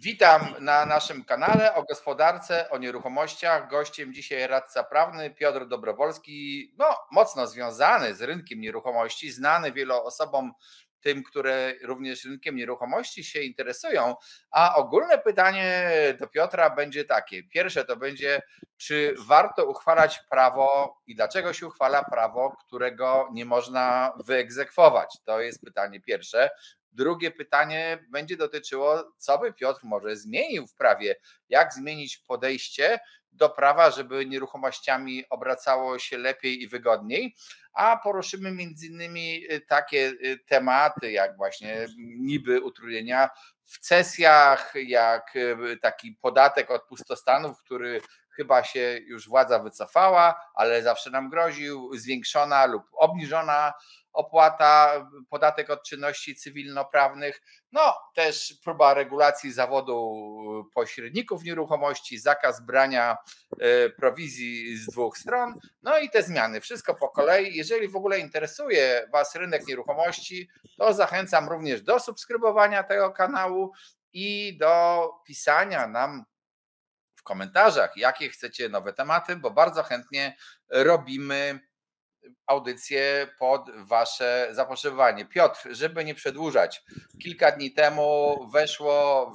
Witam na naszym kanale o gospodarce, o nieruchomościach. Gościem dzisiaj radca prawny Piotr Dobrowolski, mocno związany z rynkiem nieruchomości, znany wielu osobom, tym, które również rynkiem nieruchomości się interesują. A ogólne pytanie do Piotra będzie takie. Pierwsze to będzie, czy warto uchwalać prawo i dlaczego się uchwala prawo, którego nie można wyegzekwować? To jest pytanie pierwsze. Drugie pytanie będzie dotyczyło, co by Piotr może zmienił w prawie, jak zmienić podejście do prawa, żeby nieruchomościami obracało się lepiej i wygodniej, a poruszymy między innymi takie tematy, jak właśnie niby utrudnienia w cesjach, jak taki podatek od pustostanów, który chyba się już władza wycofała, ale zawsze nam groził, zwiększona lub obniżona opłata, podatek od czynności cywilnoprawnych, też próba regulacji zawodu pośredników nieruchomości, zakaz brania prowizji z dwóch stron, i te zmiany, wszystko po kolei. Jeżeli w ogóle interesuje Was rynek nieruchomości, to zachęcam również do subskrybowania tego kanału i do pisania nam w komentarzach, jakie chcecie nowe tematy, bo bardzo chętnie robimy audycję pod Wasze zapotrzebowanie. Piotr, żeby nie przedłużać, kilka dni temu weszła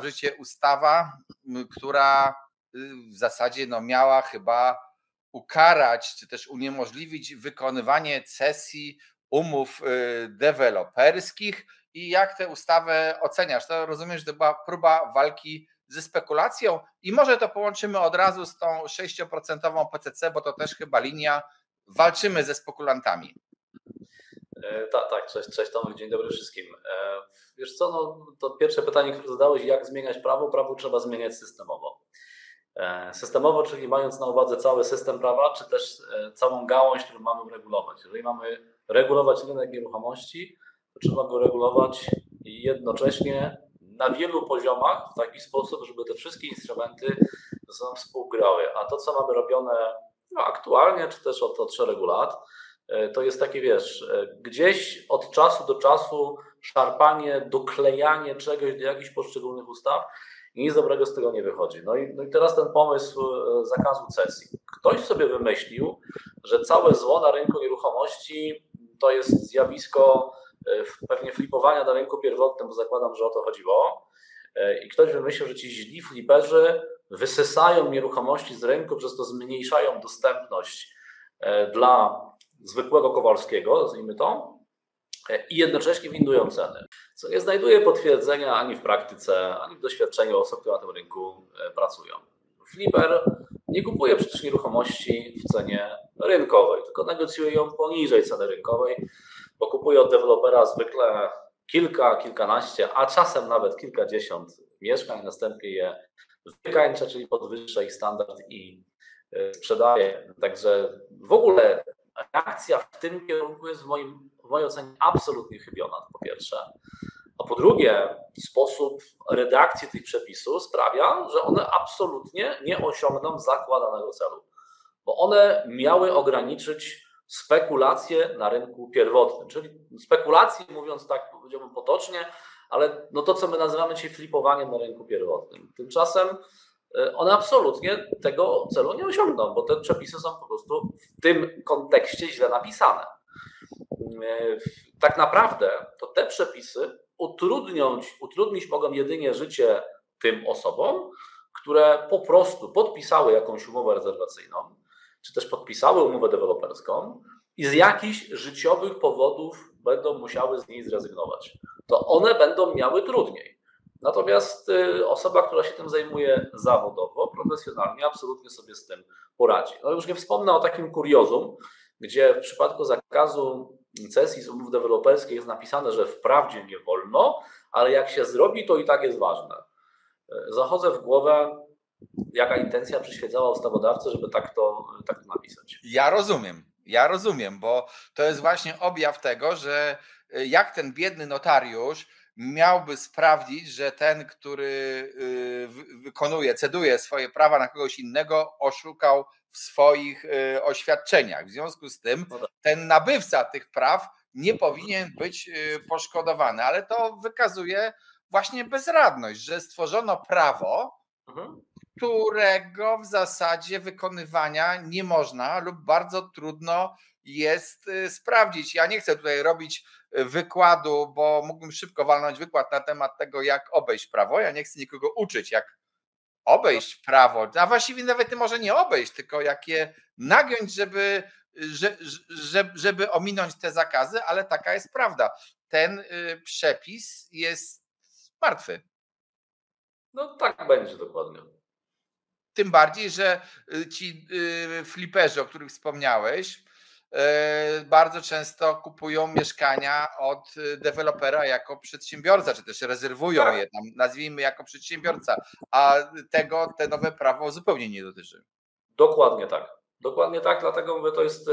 w życie ustawa, która w zasadzie miała chyba ukarać, czy też uniemożliwić wykonywanie cesji umów deweloperskich. I jak tę ustawę oceniasz? To rozumiem, że to była próba walki ze spekulacją i może to połączymy od razu z tą 6% PCC, bo to też chyba linia, walczymy ze spekulantami. Tak, cześć Tomek, dzień dobry wszystkim. Wiesz co, to pierwsze pytanie, które zadałeś, jak zmieniać prawo? Prawo trzeba zmieniać systemowo. Systemowo, czyli mając na uwadze cały system prawa, czy też całą gałąź, którą mamy regulować. Jeżeli mamy regulować rynek nieruchomości, to trzeba go regulować jednocześnie na wielu poziomach w taki sposób, żeby te wszystkie instrumenty ze sobą współgrały. A to, co mamy robione aktualnie, czy też od szeregu lat, to jest takie, gdzieś od czasu do czasu szarpanie, doklejanie czegoś do jakichś poszczególnych ustaw i nic dobrego z tego nie wychodzi. No i teraz ten pomysł zakazu cesji. Ktoś sobie wymyślił, że całe zło na rynku nieruchomości to jest zjawisko pewnie flipowania na rynku pierwotnym, bo zakładam, że o to chodziło. I ktoś wymyślił, że ci źli fliperzy wysysają nieruchomości z rynku, przez to zmniejszają dostępność dla zwykłego Kowalskiego, nazwijmy to, i jednocześnie windują ceny, co nie znajduje potwierdzenia ani w praktyce, ani w doświadczeniu osób, które na tym rynku pracują. Flipper nie kupuje przecież nieruchomości w cenie rynkowej, tylko negocjuje ją poniżej ceny rynkowej, bo kupuje od dewelopera zwykle kilkanaście, a czasem nawet kilkadziesiąt mieszkań, następnie je wykańcza, czyli podwyższa ich standard i sprzedaje. Także w ogóle reakcja w tym kierunku jest w mojej ocenie absolutnie chybiona, to po pierwsze. A po drugie, sposób redakcji tych przepisów sprawia, że one absolutnie nie osiągną zakładanego celu, bo one miały ograniczyć spekulacje na rynku pierwotnym, czyli spekulacje, mówiąc tak, powiedziałbym potocznie, ale to, co my nazywamy dzisiaj flipowaniem na rynku pierwotnym. Tymczasem one absolutnie tego celu nie osiągną, bo te przepisy są po prostu w tym kontekście źle napisane. Tak naprawdę to te przepisy utrudnić mogą jedynie życie tym osobom, które po prostu podpisały jakąś umowę rezerwacyjną, czy też podpisały umowę deweloperską i z jakichś życiowych powodów będą musiały z niej zrezygnować. To one będą miały trudniej. Natomiast osoba, która się tym zajmuje zawodowo, profesjonalnie, absolutnie sobie z tym poradzi. Już nie wspomnę o takim kuriozum, gdzie w przypadku zakazu cesji z umów deweloperskich jest napisane, że wprawdzie nie wolno, ale jak się zrobi, to i tak jest ważne. Zachodzę w głowę, jaka intencja przyświecała ustawodawcy, żeby tak to napisać. Ja rozumiem, bo to jest właśnie objaw tego, że jak ten biedny notariusz miałby sprawdzić, że ten, który ceduje swoje prawa na kogoś innego, oszukał w swoich oświadczeniach. W związku z tym ten nabywca tych praw nie powinien być poszkodowany, ale to wykazuje właśnie bezradność, że stworzono prawo, Mhm. którego w zasadzie wykonywania nie można lub bardzo trudno jest sprawdzić. Ja nie chcę tutaj robić wykładu, bo mógłbym szybko walnąć wykład na temat tego, jak obejść prawo. Ja nie chcę nikogo uczyć, jak obejść prawo, a właściwie nawet może nie obejść, tylko jak je nagiąć, żeby ominąć te zakazy, ale taka jest prawda. Ten przepis jest martwy. No tak będzie dokładnie. Tym bardziej, że ci fliperzy, o których wspomniałeś, bardzo często kupują mieszkania od dewelopera jako przedsiębiorca, czy też rezerwują je tam, nazwijmy jako przedsiębiorca, a tego te nowe prawo zupełnie nie dotyczy. Dokładnie tak. Dokładnie tak, dlatego mówię, to jest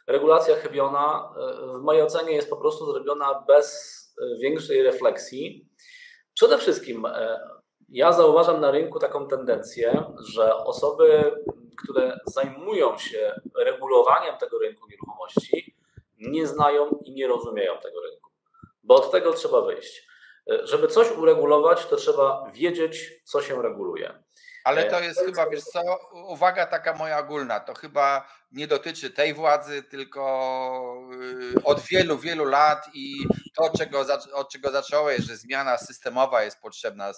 regulacja chybiona. W mojej ocenie jest po prostu zrobiona bez większej refleksji. Przede wszystkim ja zauważam na rynku taką tendencję, że osoby, które zajmują się regulowaniem tego rynku nieruchomości, nie znają i nie rozumieją tego rynku, bo od tego trzeba wyjść. Żeby coś uregulować, to trzeba wiedzieć, co się reguluje. Ale to jest chyba, wiesz co, uwaga taka moja ogólna, to chyba nie dotyczy tej władzy, tylko od wielu, wielu lat i to, od czego zacząłeś, że zmiana systemowa jest potrzebna.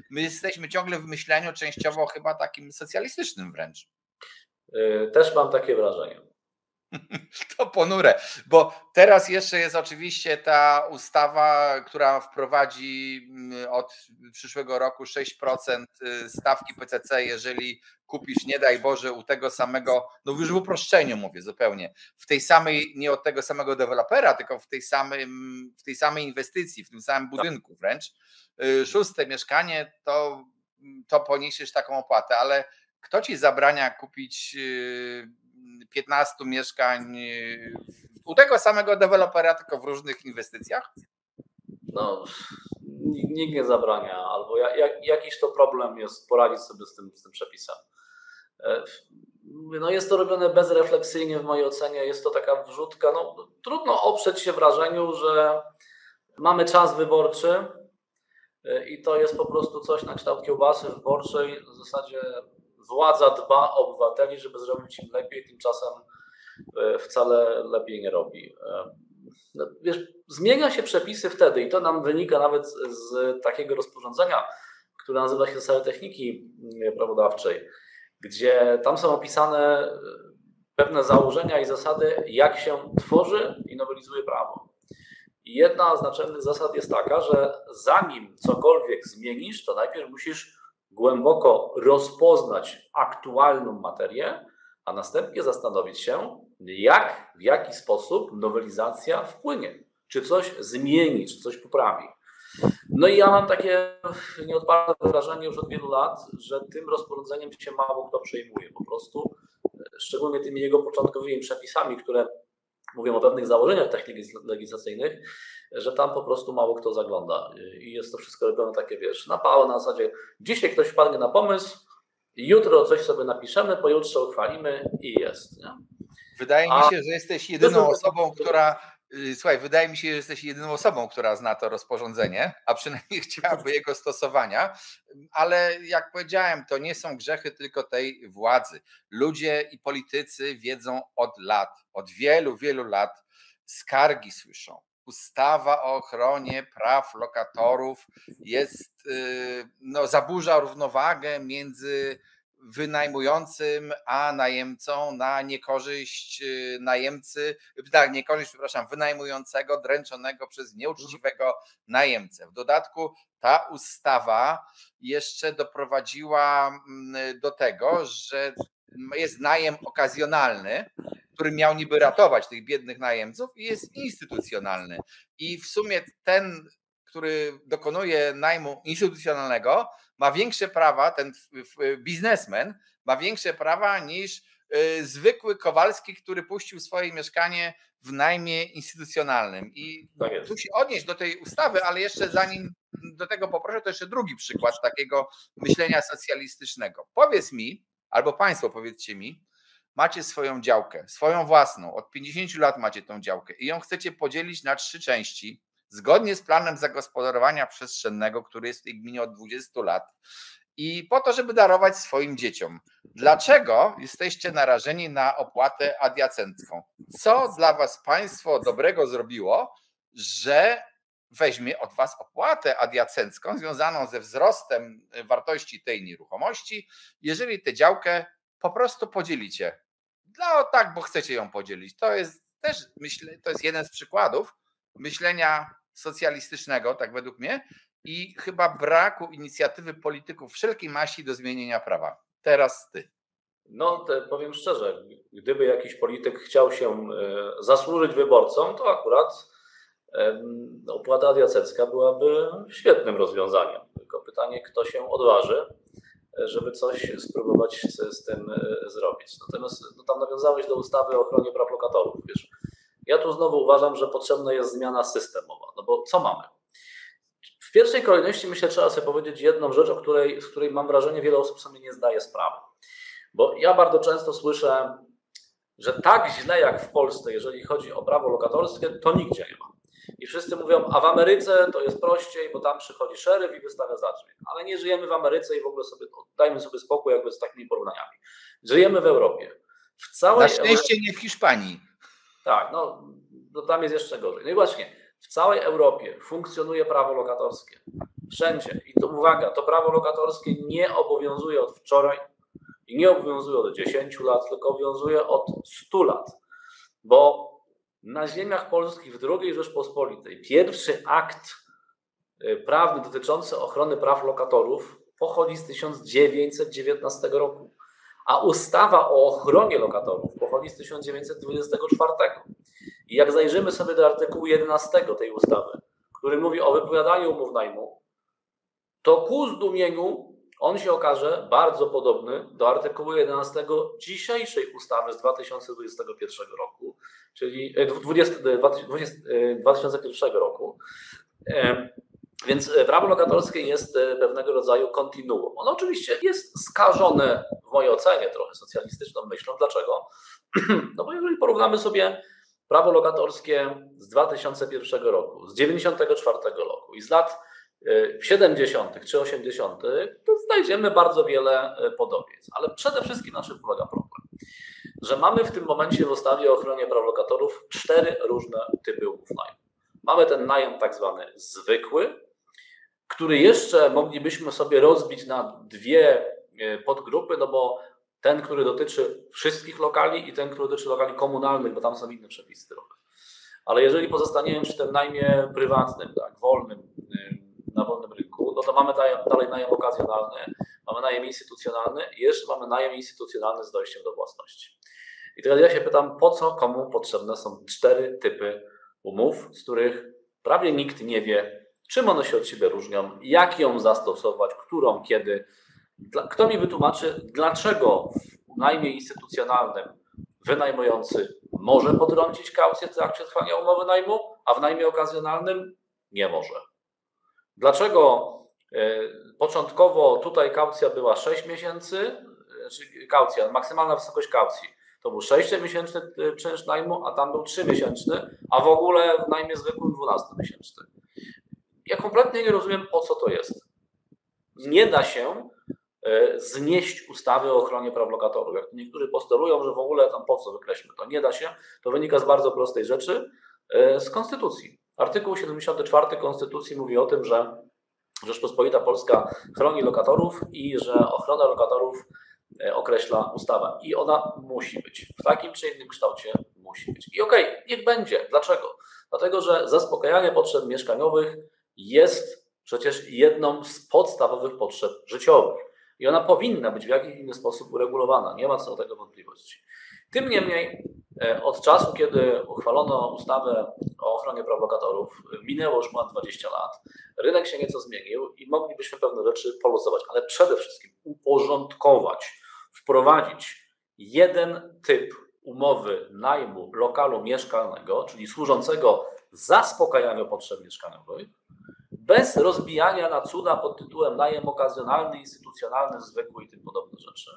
My jesteśmy ciągle w myśleniu częściowo chyba takim socjalistycznym wręcz. Też mam takie wrażenie. To ponure, bo teraz jeszcze jest oczywiście ta ustawa, która wprowadzi od przyszłego roku 6% stawki PCC, jeżeli kupisz, nie daj Boże, u tego samego, no już w uproszczeniu mówię zupełnie, w tej samej, nie od tego samego dewelopera, tylko w tej samej inwestycji, w tym samym budynku wręcz, 6. mieszkanie, to poniesiesz taką opłatę, ale kto ci zabrania kupić 15 mieszkań u tego samego dewelopera, tylko w różnych inwestycjach? No, nikt nie zabrania, albo jakiś to problem jest poradzić sobie z tym przepisem. No jest to robione bezrefleksyjnie w mojej ocenie, jest to taka wrzutka. No, trudno oprzeć się wrażeniu, że mamy czas wyborczy i to jest po prostu coś na kształt kiełbasy wyborczej. W zasadzie władza dba o obywateli, żeby zrobić im lepiej, tymczasem wcale lepiej nie robi. No, wiesz, zmienia się przepisy wtedy i to nam wynika nawet z takiego rozporządzenia, które nazywa się Zasady Techniki Prawodawczej, gdzie tam są opisane pewne założenia i zasady, jak się tworzy i nowelizuje prawo. I jedna z naczelnych zasad jest taka, że zanim cokolwiek zmienisz, to najpierw musisz głęboko rozpoznać aktualną materię, a następnie zastanowić się, w jaki sposób nowelizacja wpłynie, czy coś zmieni, czy coś poprawi. No i ja mam takie nieodparte wrażenie już od wielu lat, że tym rozporządzeniem się mało kto przejmuje po prostu, szczególnie tymi jego początkowymi przepisami, które mówią o pewnych założeniach legislacyjnych, że tam po prostu mało kto zagląda i jest to wszystko robione takie, wiesz, na pałę, na zasadzie dzisiaj ktoś wpadnie na pomysł, jutro coś sobie napiszemy, pojutrze uchwalimy i jest. Nie? Wydaje mi się, że jesteś jedyną osobą, która zna to rozporządzenie, a przynajmniej chciałaby jego stosowania, ale jak powiedziałem, to nie są grzechy tylko tej władzy. Ludzie i politycy wiedzą od lat, od wielu, wielu lat, skargi słyszą. Ustawa o ochronie praw lokatorów zaburza równowagę między wynajmującym a najemcą na niekorzyść wynajmującego dręczonego przez nieuczciwego najemcę. W dodatku ta ustawa jeszcze doprowadziła do tego, że jest najem okazjonalny, który miał niby ratować tych biednych najemców, i jest instytucjonalny. I w sumie ten, który dokonuje najmu instytucjonalnego, ma większe prawa, ten biznesmen ma większe prawa niż zwykły Kowalski, który puścił swoje mieszkanie w najmie instytucjonalnym. I tu się odnieść do tej ustawy, ale jeszcze zanim do tego poproszę, to jeszcze drugi przykład takiego myślenia socjalistycznego. Powiedz mi, albo państwo powiedzcie mi, macie swoją działkę, swoją własną, od 50 lat macie tą działkę i ją chcecie podzielić na 3 części, zgodnie z planem zagospodarowania przestrzennego, który jest w tej gminie od 20 lat i po to, żeby darować swoim dzieciom. Dlaczego jesteście narażeni na opłatę adiacencką? Co dla was państwo dobrego zrobiło, że weźmie od was opłatę adiacencką związaną ze wzrostem wartości tej nieruchomości, jeżeli tę działkę po prostu podzielicie? Tak, bo chcecie ją podzielić. To jest też, myślę, to jest jeden z przykładów myślenia socjalistycznego, tak według mnie, i chyba braku inicjatywy polityków wszelkiej maści do zmienienia prawa. Teraz ty. No, powiem szczerze, gdyby jakiś polityk chciał się zasłużyć wyborcom, to akurat opłata adiacencka byłaby świetnym rozwiązaniem. Tylko pytanie, kto się odważy, żeby coś spróbować z tym zrobić. Natomiast tam nawiązałeś do ustawy o ochronie praw lokatorów. Wiesz, ja tu znowu uważam, że potrzebna jest zmiana systemowa. No bo co mamy? W pierwszej kolejności myślę, trzeba sobie powiedzieć jedną rzecz, z której mam wrażenie, wiele osób sobie nie zdaje sprawy. Bo ja bardzo często słyszę, że tak źle jak w Polsce, jeżeli chodzi o prawo lokatorskie, to nigdzie nie ma. I wszyscy mówią, a w Ameryce to jest prościej, bo tam przychodzi szeryf i wystawia zatrzymanie. Ale nie żyjemy w Ameryce i w ogóle dajmy sobie spokój jakby z takimi porównaniami. Żyjemy w Europie. Na szczęście nie w Hiszpanii. Tak, no tam jest jeszcze gorzej. No i właśnie, w całej Europie funkcjonuje prawo lokatorskie. Wszędzie. I to uwaga, to prawo lokatorskie nie obowiązuje od wczoraj i nie obowiązuje od 10 lat, tylko obowiązuje od 100 lat. Bo na ziemiach polskich w II Rzeczpospolitej pierwszy akt prawny dotyczący ochrony praw lokatorów pochodzi z 1919 roku, a ustawa o ochronie lokatorów pochodzi z 1924. I jak zajrzymy sobie do artykułu 11 tej ustawy, który mówi o wypowiadaniu umów najmu, to ku zdumieniu on się okaże bardzo podobny do artykułu 11 dzisiejszej ustawy z 2021 roku, czyli 2001 roku. Więc prawo lokatorskie jest pewnego rodzaju kontinuum. Ono oczywiście jest skażone w mojej ocenie trochę socjalistyczną myślą. Dlaczego? No bo jeżeli porównamy sobie prawo lokatorskie z 2001 roku, z 1994 roku i z lat 70. czy 80., to znajdziemy bardzo wiele podobieństw. Ale przede wszystkim na czym polega problem? Że mamy w tym momencie w ustawie o ochronie praw lokatorów 4 różne typy umów najmu. Mamy ten najem tak zwany zwykły, który jeszcze moglibyśmy sobie rozbić na 2 podgrupy, no bo ten, który dotyczy wszystkich lokali i ten, który dotyczy lokali komunalnych, bo tam są inne przepisy trochę. Ale jeżeli pozostaniemy przy tym najmie prywatnym, tak, wolnym, na wolnym rynku, no to mamy dalej najem okazjonalny, mamy najem instytucjonalny i jeszcze mamy najem instytucjonalny z dojściem do własności. I teraz ja się pytam, po co komu potrzebne są 4 typy umów, z których prawie nikt nie wie, czym one się od siebie różnią, jak ją zastosować, którą, kiedy. Kto mi wytłumaczy, dlaczego w najmie instytucjonalnym wynajmujący może potrącić kaucję w trakcie trwania umowy najmu, a w najmie okazjonalnym nie może? Dlaczego początkowo tutaj kaucja była 6 miesięcy, czyli kaucja, maksymalna wysokość kaucji to był 6-miesięczny czynsz najmu, a tam był 3-miesięczny, a w ogóle w najmie zwykłym 12-miesięczny. Ja kompletnie nie rozumiem, po co to jest. Nie da się znieść ustawy o ochronie praw lokatorów. Jak niektórzy postulują, że w ogóle tam po co wykreślmy to. Nie da się. To wynika z bardzo prostej rzeczy, z Konstytucji. Artykuł 74 Konstytucji mówi o tym, że Rzeczpospolita Polska chroni lokatorów i że ochronę lokatorów określa ustawa. I ona musi być. W takim czy innym kształcie musi być. I okej, niech będzie. Dlaczego? Dlatego, że zaspokajanie potrzeb mieszkaniowych jest przecież jedną z podstawowych potrzeb życiowych. I ona powinna być w jakiś inny sposób uregulowana. Nie ma co do tego wątpliwości. Tym niemniej od czasu, kiedy uchwalono ustawę o ochronie praw lokatorów, minęło już ponad 20 lat. Rynek się nieco zmienił i moglibyśmy pewne rzeczy poluzować, ale przede wszystkim uporządkować, wprowadzić jeden typ umowy najmu lokalu mieszkalnego, czyli służącego zaspokajaniu potrzeb mieszkaniowych, bez rozbijania na cuda pod tytułem najem okazjonalny, instytucjonalny, zwykły i tym podobne rzeczy.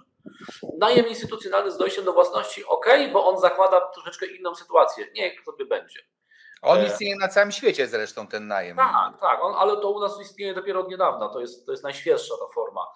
Najem instytucjonalny z dojściem do własności, ok, bo on zakłada troszeczkę inną sytuację. Niech sobie będzie. On istnieje na całym świecie zresztą, ten najem. Tak, ale to u nas istnieje dopiero od niedawna. To jest najświeższa ta forma,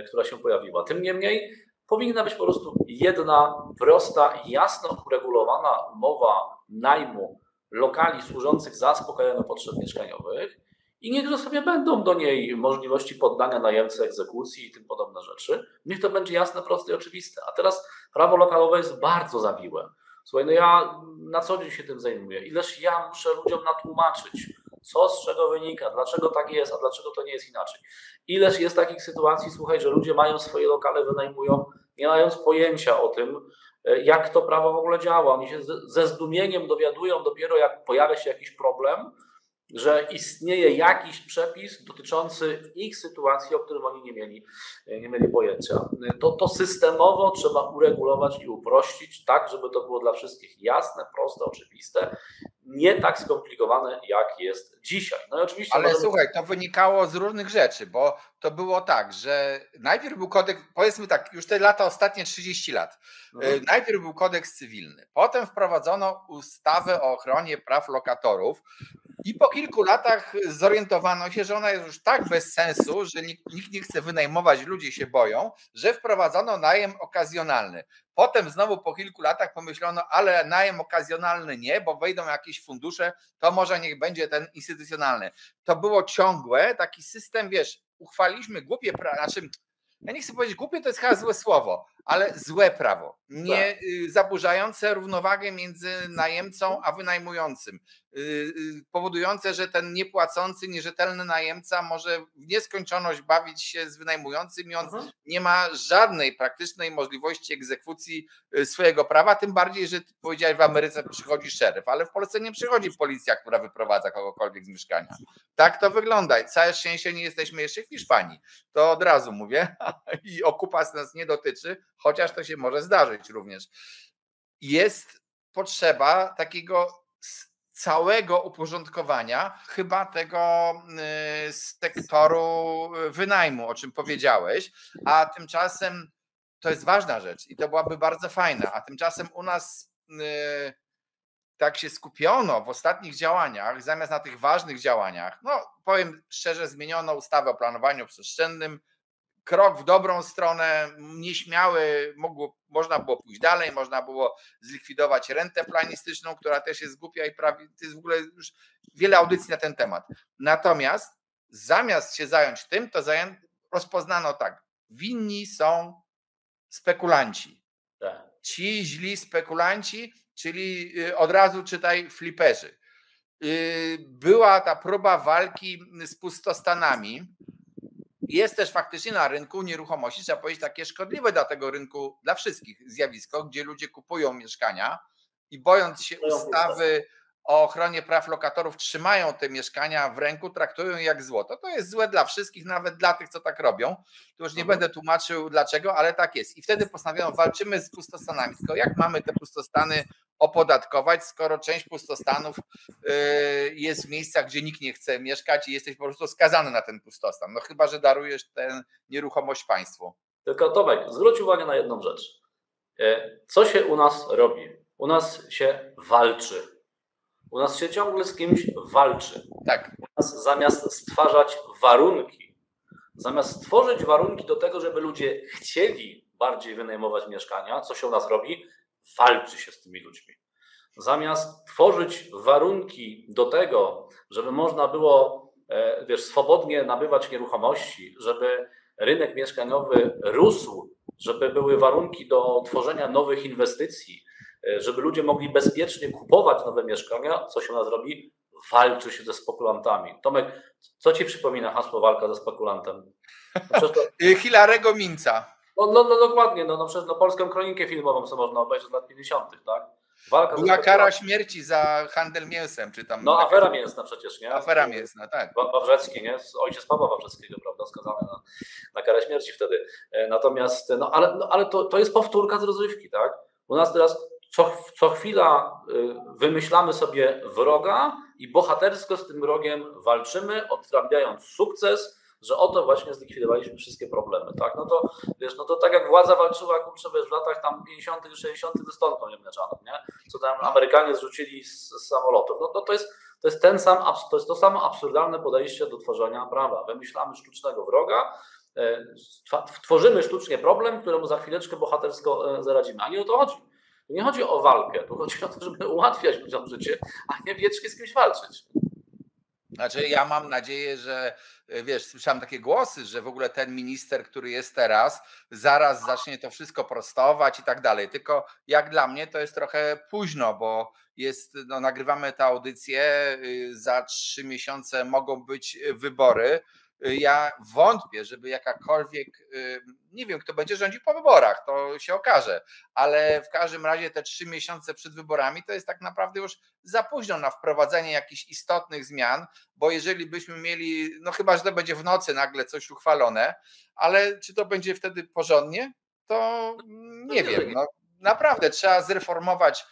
która się pojawiła. Tym niemniej powinna być po prostu jedna, prosta, jasno uregulowana umowa najmu lokali służących zaspokajaniu potrzeb mieszkaniowych i niech sobie będą do niej możliwości poddania najemcy egzekucji i tym podobne rzeczy. Niech to będzie jasne, proste i oczywiste. A teraz prawo lokalowe jest bardzo zawiłe. Słuchaj, no ja na co dzień się tym zajmuję. Ileż ja muszę ludziom natłumaczyć, co z czego wynika, dlaczego tak jest, a dlaczego to nie jest inaczej. Ileż jest takich sytuacji, słuchaj, że ludzie mają swoje lokale, wynajmują, nie mając pojęcia o tym, jak to prawo w ogóle działa. Oni się ze zdumieniem dowiadują dopiero, jak pojawia się jakiś problem, że istnieje jakiś przepis dotyczący ich sytuacji, o którym oni nie mieli pojęcia. To systemowo trzeba uregulować i uprościć tak, żeby to było dla wszystkich jasne, proste, oczywiste, nie tak skomplikowane, jak jest dzisiaj. No i oczywiście. Ale słuchaj, to wynikało z różnych rzeczy, bo to było tak, że najpierw był kodeks, powiedzmy tak, już te lata, ostatnie 30 lat, najpierw był kodeks cywilny, potem wprowadzono ustawę o ochronie praw lokatorów i po kilku latach zorientowano się, że ona jest już tak bez sensu, że nikt nie chce wynajmować, ludzie się boją, że wprowadzono najem okazjonalny. Potem znowu po kilku latach pomyślono, ale najem okazjonalny nie, bo wejdą jakieś fundusze, to może niech będzie ten instytucjonalny. To było ciągłe, taki system, wiesz, uchwaliliśmy głupie prawo, znaczy ja nie chcę powiedzieć głupie, to jest chyba złe słowo, ale złe prawo, nie zaburzające równowagę między najemcą a wynajmującym, powodujące, że ten niepłacący, nierzetelny najemca może w nieskończoność bawić się z wynajmującym i on nie ma żadnej praktycznej możliwości egzekucji swojego prawa, tym bardziej, że ty powiedziałeś, w Ameryce przychodzi szeryf, ale w Polsce nie przychodzi policja, która wyprowadza kogokolwiek z mieszkania. Tak to wygląda. Całe szczęście nie jesteśmy jeszcze w Hiszpanii. To od razu mówię i okupacja nas nie dotyczy, chociaż to się może zdarzyć również. Jest potrzeba takiego całego uporządkowania chyba tego sektoru wynajmu, o czym powiedziałeś, a tymczasem to jest ważna rzecz i to byłaby bardzo fajna, a tymczasem u nas tak się skupiono w ostatnich działaniach, zamiast na tych ważnych działaniach, no powiem szczerze, zmieniono ustawę o planowaniu przestrzennym, krok w dobrą stronę, nieśmiały, można było pójść dalej, można było zlikwidować rentę planistyczną, która też jest głupia i prawie, to jest w ogóle już wiele audycji na ten temat. Natomiast zamiast się zająć tym, to rozpoznano tak, winni są spekulanci. Ci źli spekulanci, czyli od razu czytaj fliperzy. Była ta próba walki z pustostanami. Jest też faktycznie na rynku nieruchomości, trzeba powiedzieć, takie szkodliwe dla tego rynku, dla wszystkich zjawisko, gdzie ludzie kupują mieszkania i bojąc się ustawy o ochronie praw lokatorów, trzymają te mieszkania w ręku, traktują je jak złoto. To jest złe dla wszystkich, nawet dla tych, co tak robią. To już nie będę tłumaczył dlaczego, ale tak jest. I wtedy postanowiono, walczymy z pustostanami. Tylko jak mamy te pustostany opodatkować, skoro część pustostanów jest w miejscach, gdzie nikt nie chce mieszkać i jesteś po prostu skazany na ten pustostan. No chyba, że darujesz tę nieruchomość państwu. Tylko Tomek, zwróć uwagę na jedną rzecz. Co się u nas robi? U nas się walczy. U nas się ciągle z kimś walczy. Tak. U nas zamiast stwarzać warunki, zamiast stworzyć warunki do tego, żeby ludzie chcieli bardziej wynajmować mieszkania, co się u nas robi? Walczy się z tymi ludźmi. Zamiast tworzyć warunki do tego, żeby można było swobodnie nabywać nieruchomości, żeby rynek mieszkaniowy rósł, żeby były warunki do tworzenia nowych inwestycji, żeby ludzie mogli bezpiecznie kupować nowe mieszkania, co się u nas robi? Walczy się ze spekulantami. Tomek, co ci przypomina hasło walka ze spekulantem? No Hilarego Minca. No dokładnie, przecież polską kronikę filmową, co można obejrzeć z lat 50., tak? Była kara śmierci za handel mięsem, czy tam. Afera mięsna przecież, nie? Afera mięsna, tak. Wawrzecki, nie? Ojciec Pawła Wawrzeckiego, prawda, skazany na karę śmierci wtedy. Natomiast, ale to jest powtórka z rozrywki, tak? U nas teraz co chwila wymyślamy sobie wroga i bohatersko z tym wrogiem walczymy, odtrąbiając sukces, że oto właśnie zlikwidowaliśmy wszystkie problemy, tak? No to wiesz, no to tak jak władza walczyła, kurczę, wiesz, w latach tam 50., 60. ze stonką niemniaczaną, nie? Co tam Amerykanie zrzucili z samolotów. No to jest to samo absurdalne podejście do tworzenia prawa. Wymyślamy sztucznego wroga, tworzymy sztucznie problem, któremu za chwileczkę bohatersko zaradzimy. A nie o to chodzi. Nie chodzi o walkę, tu chodzi o to, żeby ułatwiać ludziom życie, a nie wiecznie z kimś walczyć. Znaczy, ja mam nadzieję, że wiesz, słyszałem takie głosy, że w ogóle ten minister, który jest teraz, zaraz zacznie to wszystko prostować i tak dalej. Tylko jak dla mnie to jest trochę późno, bo jest, no, nagrywamy tę audycję, za 3 miesiące mogą być wybory. Ja wątpię, żeby jakakolwiek, nie wiem, kto będzie rządził po wyborach, to się okaże, ale w każdym razie te 3 miesiące przed wyborami to jest tak naprawdę już za późno na wprowadzenie jakichś istotnych zmian, bo jeżeli byśmy mieli, no chyba, że to będzie w nocy nagle coś uchwalone, ale czy to będzie wtedy porządnie, to nie wiem. No, naprawdę trzeba zreformować.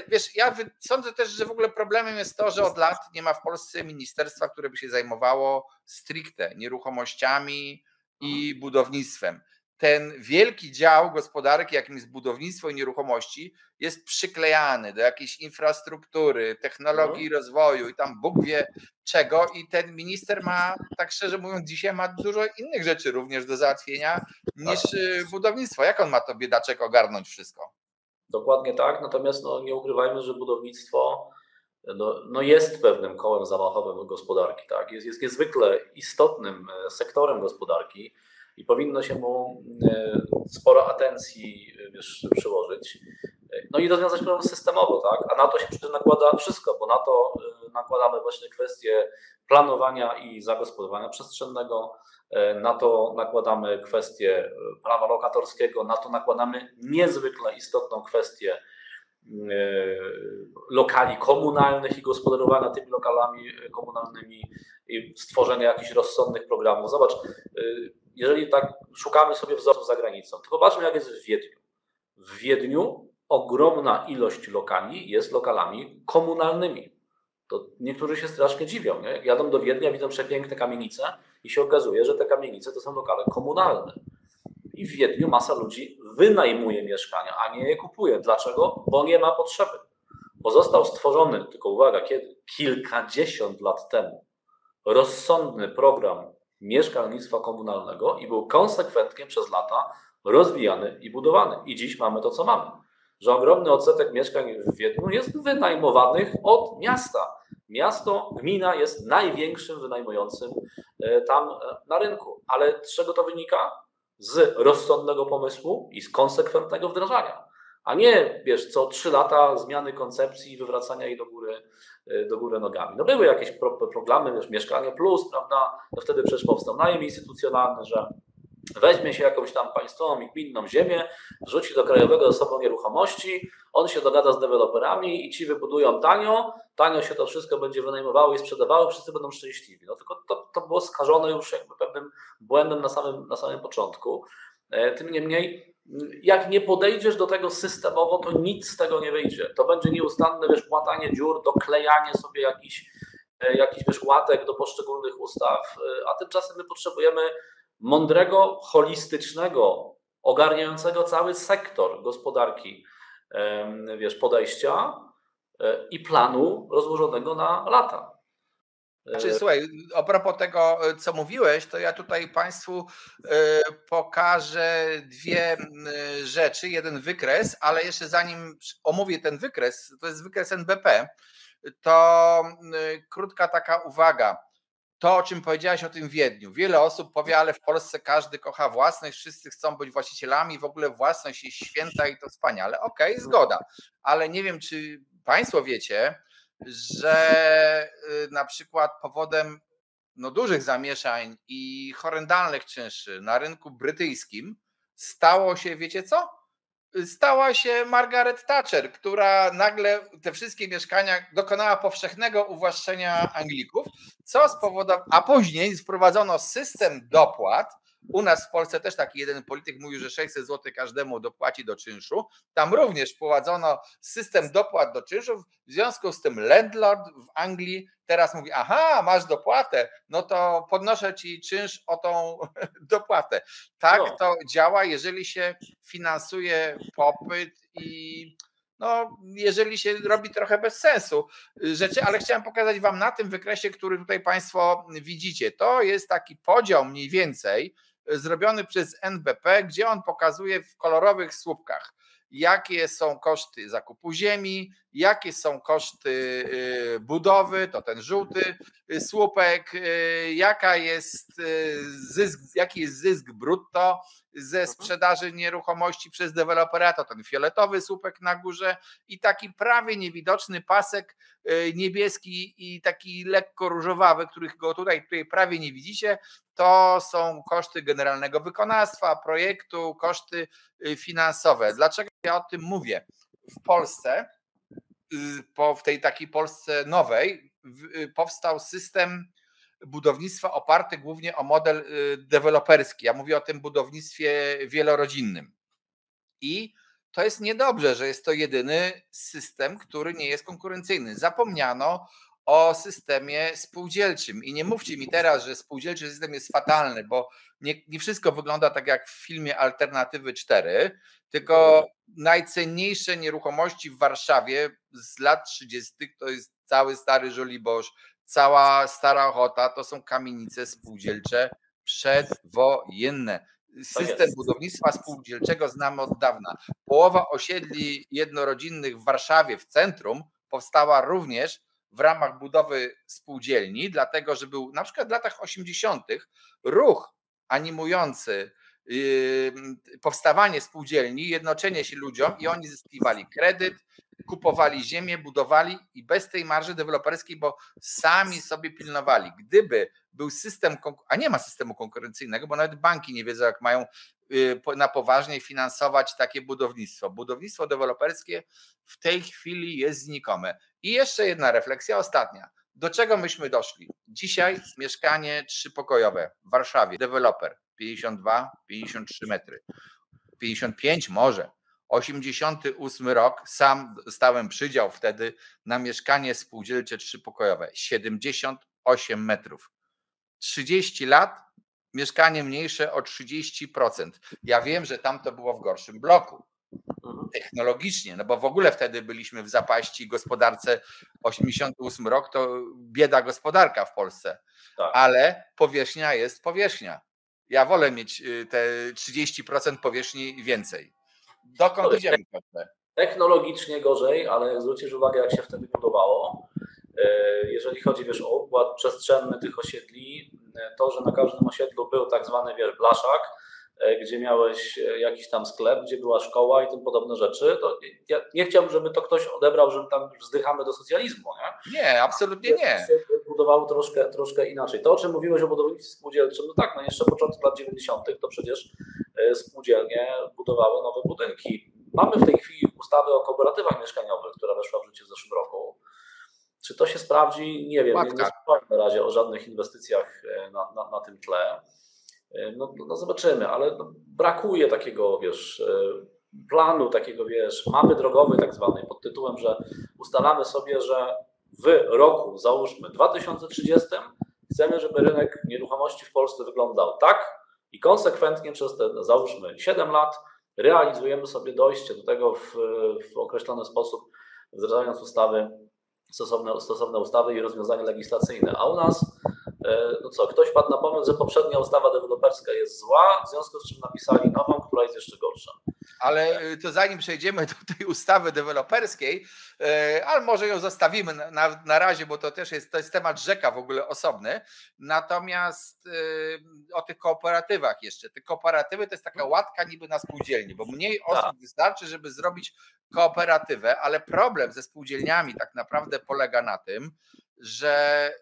Wiesz, ja sądzę też, że w ogóle problemem jest to, że od lat nie ma w Polsce ministerstwa, które by się zajmowało stricte nieruchomościami i budownictwem. Ten wielki dział gospodarki, jakim jest budownictwo i nieruchomości, jest przyklejany do jakiejś infrastruktury, technologii rozwoju i tam Bóg wie czego, i ten minister ma, tak szczerze mówiąc, dzisiaj ma dużo innych rzeczy również do załatwienia niż budownictwo. Jak on ma to, biedaczek, ogarnąć wszystko? Dokładnie tak, natomiast no, nie ukrywajmy, że budownictwo no jest pewnym kołem zamachowym gospodarki, tak? Jest niezwykle istotnym sektorem gospodarki i powinno się mu sporo atencji, wiesz, przyłożyć. No i rozwiązać problem systemowo, tak? A na to się przecież nakłada wszystko, bo na to nakładamy właśnie kwestie planowania i zagospodarowania przestrzennego, na to nakładamy kwestię prawa lokatorskiego, na to nakładamy niezwykle istotną kwestię lokali komunalnych i gospodarowania tymi lokalami komunalnymi i stworzenia jakichś rozsądnych programów. Zobacz, jeżeli tak szukamy sobie wzorców za granicą, to popatrzmy, jak jest w Wiedniu. W Wiedniu ogromna ilość lokali jest lokalami komunalnymi. To niektórzy się strasznie dziwią. Nie? Jak jadą do Wiednia, widzą przepiękne kamienice i się okazuje, że te kamienice to są lokale komunalne. I w Wiedniu masa ludzi wynajmuje mieszkania, a nie je kupuje. Dlaczego? Bo nie ma potrzeby. Bo został stworzony, tylko uwaga, kiedy? Kilkadziesiąt lat temu, rozsądny program mieszkalnictwa komunalnego i był konsekwentnie przez lata rozwijany i budowany. I dziś mamy to, co mamy. Że ogromny odsetek mieszkań w Wiedniu jest wynajmowanych od miasta. Miasto, gmina jest największym wynajmującym tam na rynku. Ale z czego to wynika? Z rozsądnego pomysłu i z konsekwentnego wdrażania. A nie, wiesz, co 3 lata zmiany koncepcji i wywracania jej do góry nogami. No były jakieś programy, wiesz, Mieszkanie Plus, prawda? No wtedy przecież powstał najem instytucjonalny, że weźmie się jakąś tam państwową i gminną ziemię, wrzuci do Krajowego Zasobu Nieruchomości, on się dogada z deweloperami i ci wybudują tanio się to wszystko będzie wynajmowało i sprzedawało, wszyscy będą szczęśliwi. No tylko to było skażone już jakby pewnym błędem na samym początku. Tym niemniej, jak nie podejdziesz do tego systemowo, to nic z tego nie wyjdzie. To będzie nieustanne, wiesz, łatanie dziur, doklejanie sobie jakichś wiesz, łatek do poszczególnych ustaw, a tymczasem my potrzebujemy mądrego, holistycznego, ogarniającego cały sektor gospodarki, wiesz, podejścia i planu rozłożonego na lata. Znaczy, słuchaj, a propos tego, co mówiłeś, to ja tutaj Państwu pokażę 2 rzeczy, jeden wykres, ale jeszcze zanim omówię ten wykres, to jest wykres NBP, to krótka taka uwaga. To, o czym powiedziałaś o tym Wiedniu. Wiele osób powie, ale w Polsce każdy kocha własność, wszyscy chcą być właścicielami, w ogóle własność jest święta i to wspaniale. Okej, zgoda, ale nie wiem, czy Państwo wiecie, że na przykład powodem dużych zamieszań i horrendalnych czynszy na rynku brytyjskim stało się, wiecie co? Stała się Margaret Thatcher, która nagle te wszystkie mieszkania dokonała powszechnego uwłaszczenia Anglików, co spowodowało, a później wprowadzono system dopłat U nas w Polsce też taki jeden polityk mówił, że 600 zł każdemu dopłaci do czynszu. Tam również wprowadzono system dopłat do czynszów. W związku z tym landlord w Anglii teraz mówi: aha, masz dopłatę, no to podnoszę ci czynsz o tą dopłatę. Tak to działa, jeżeli się finansuje popyt i jeżeli się robi trochę bez sensu rzeczy, ale chciałem pokazać wam na tym wykresie, który tutaj państwo widzicie. To jest taki podział mniej więcej zrobiony przez NBP, gdzie on pokazuje w kolorowych słupkach, jakie są koszty zakupu ziemi, jakie są koszty budowy, to ten żółty słupek, jaki jest zysk brutto ze sprzedaży nieruchomości przez dewelopera, to ten fioletowy słupek na górze i taki prawie niewidoczny pasek niebieski i taki lekko różowawy, których go tutaj prawie nie widzicie, to są koszty generalnego wykonawstwa, projektu, koszty finansowe. Dlaczego ja o tym mówię? W Polsce, w tej takiej Polsce nowej, powstał system budownictwa oparty głównie o model deweloperski. Ja mówię o tym budownictwie wielorodzinnym. I to jest niedobrze, że jest to jedyny system, który nie jest konkurencyjny. Zapomniano o systemie spółdzielczym i nie mówcie mi teraz, że spółdzielczy system jest fatalny, bo nie wszystko wygląda tak jak w filmie Alternatywy 4, tylko najcenniejsze nieruchomości w Warszawie z lat 30. to jest cały stary Żoliborz, cała Stara Ochota, to są kamienice spółdzielcze przedwojenne. System budownictwa spółdzielczego znamy od dawna. Połowa osiedli jednorodzinnych w Warszawie w centrum powstała również w ramach budowy spółdzielni, dlatego że był na przykład w latach 80. ruch animujący powstawanie spółdzielni, jednoczenie się ludziom i oni zyskiwali kredyt, kupowali ziemię, budowali i bez tej marży deweloperskiej, bo sami sobie pilnowali. Gdyby był system, a nie ma systemu konkurencyjnego, bo nawet banki nie wiedzą, jak mają na poważnie finansować takie budownictwo. Budownictwo deweloperskie w tej chwili jest znikome. I jeszcze jedna refleksja, ostatnia. Do czego myśmy doszli? Dzisiaj mieszkanie 3-pokojowe w Warszawie, deweloper 52-53 metry, 55 może. 88 rok, sam dostałem przydział wtedy na mieszkanie spółdzielcze 3-pokojowe, 78 metrów. 30 lat, mieszkanie mniejsze o 30%. Ja wiem, że tam to było w gorszym bloku. Technologicznie, no bo w ogóle wtedy byliśmy w zapaści gospodarce. 88 rok to bieda gospodarka w Polsce, ale powierzchnia jest powierzchnia. Ja wolę mieć te 30% powierzchni więcej. Dokąd idziemy? Technologicznie gorzej, ale jak zwrócisz uwagę, jak się wtedy budowało, jeżeli chodzi o układ przestrzenny tych osiedli, to, że na każdym osiedlu był tak zwany blaszak, gdzie miałeś jakiś tam sklep, gdzie była szkoła i tym podobne rzeczy, to ja nie chciałbym, żeby to ktoś odebrał, że tam wzdychamy do socjalizmu. Nie, absolutnie nie. Budowało troszkę inaczej. To, o czym mówiłeś o budownictwie spółdzielczym, no jeszcze początek lat 90. to przecież spółdzielnie budowały nowe budynki. Mamy w tej chwili ustawę o kooperatywach mieszkaniowych, która weszła w życie w zeszłym roku. Czy to się sprawdzi? Nie wiem. Nie słyszałem na razie o żadnych inwestycjach na tym tle. No zobaczymy, ale brakuje takiego, planu, takiego, mapy drogowej tak zwanej, pod tytułem, że ustalamy sobie, że w roku, załóżmy 2030, chcemy, żeby rynek nieruchomości w Polsce wyglądał tak i konsekwentnie przez te, załóżmy, 7 lat realizujemy sobie dojście do tego w określony sposób, wdrażając ustawy, stosowne ustawy i rozwiązania legislacyjne. A u nas ktoś padł na pomysł, że poprzednia ustawa deweloperska jest zła, w związku z czym napisali nową, która jest jeszcze gorsza. Ale to zanim przejdziemy do tej ustawy deweloperskiej, ale może ją zostawimy na razie, bo to jest temat rzeka w ogóle osobny. Natomiast o tych kooperatywach jeszcze. Te kooperatywy to jest taka łatka niby na spółdzielni, bo mniej osób wystarczy, żeby zrobić kooperatywę, ale problem ze spółdzielniami tak naprawdę polega na tym, że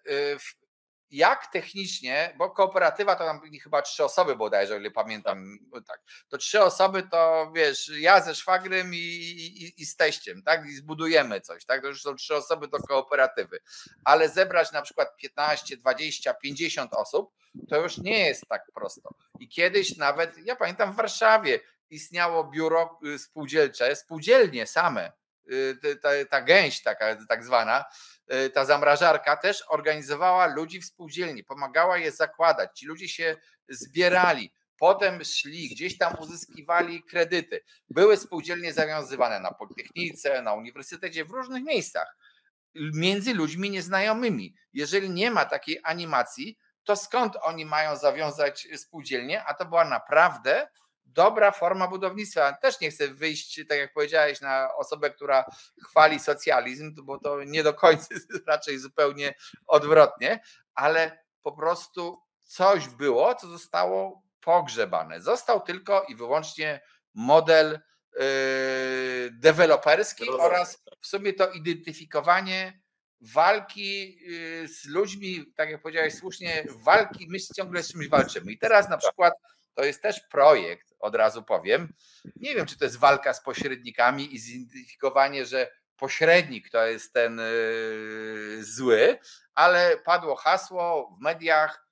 jak technicznie, bo kooperatywa to tam byli chyba 3 osoby bodajże, o ile pamiętam, tak. To 3 osoby to wiesz, ja ze szwagrem i z teściem, tak? I zbudujemy coś, tak? To już są 3 osoby do kooperatywy. Ale zebrać na przykład 15, 20, 50 osób, to już nie jest tak prosto. I kiedyś nawet, ja pamiętam w Warszawie istniało biuro spółdzielcze, spółdzielnie same, ta gęś taka tak zwana, ta zamrażarka też organizowała ludzi w spółdzielni, pomagała je zakładać. Ci ludzie się zbierali, potem szli, gdzieś tam uzyskiwali kredyty. Były spółdzielnie zawiązywane na Politechnice, na uniwersytecie, w różnych miejscach, między ludźmi nieznajomymi. Jeżeli nie ma takiej animacji, to skąd oni mają zawiązać spółdzielnie? A to była naprawdę dobra forma budownictwa. Też nie chcę wyjść, tak jak powiedziałeś, na osobę, która chwali socjalizm, bo to nie do końca, raczej zupełnie odwrotnie, ale po prostu coś było, co zostało pogrzebane. Został tylko i wyłącznie model deweloperski oraz w sumie to identyfikowanie walki z ludźmi, tak jak powiedziałeś słusznie, walki, my ciągle z czymś walczymy. I teraz na przykład to jest też projekt, od razu powiem, nie wiem, czy to jest walka z pośrednikami i zidentyfikowanie, że pośrednik to jest ten zły, ale padło hasło w mediach,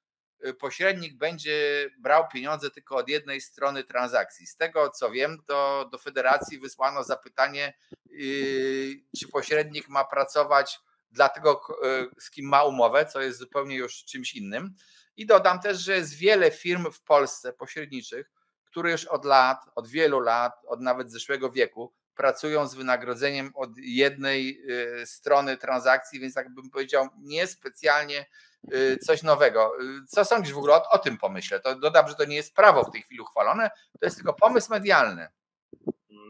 pośrednik będzie brał pieniądze tylko od jednej strony transakcji. Z tego co wiem, to do federacji wysłano zapytanie, czy pośrednik ma pracować dla tego, z kim ma umowę, co jest zupełnie już czymś innym. I dodam też, że jest wiele firm w Polsce pośredniczych, które już od lat, od wielu lat, od nawet zeszłego wieku pracują z wynagrodzeniem od jednej strony transakcji, więc tak bym powiedział, niespecjalnie coś nowego. Co sądzisz w ogóle o tym pomyśle? To dodam, że to nie jest prawo w tej chwili uchwalone, to jest tylko pomysł medialny.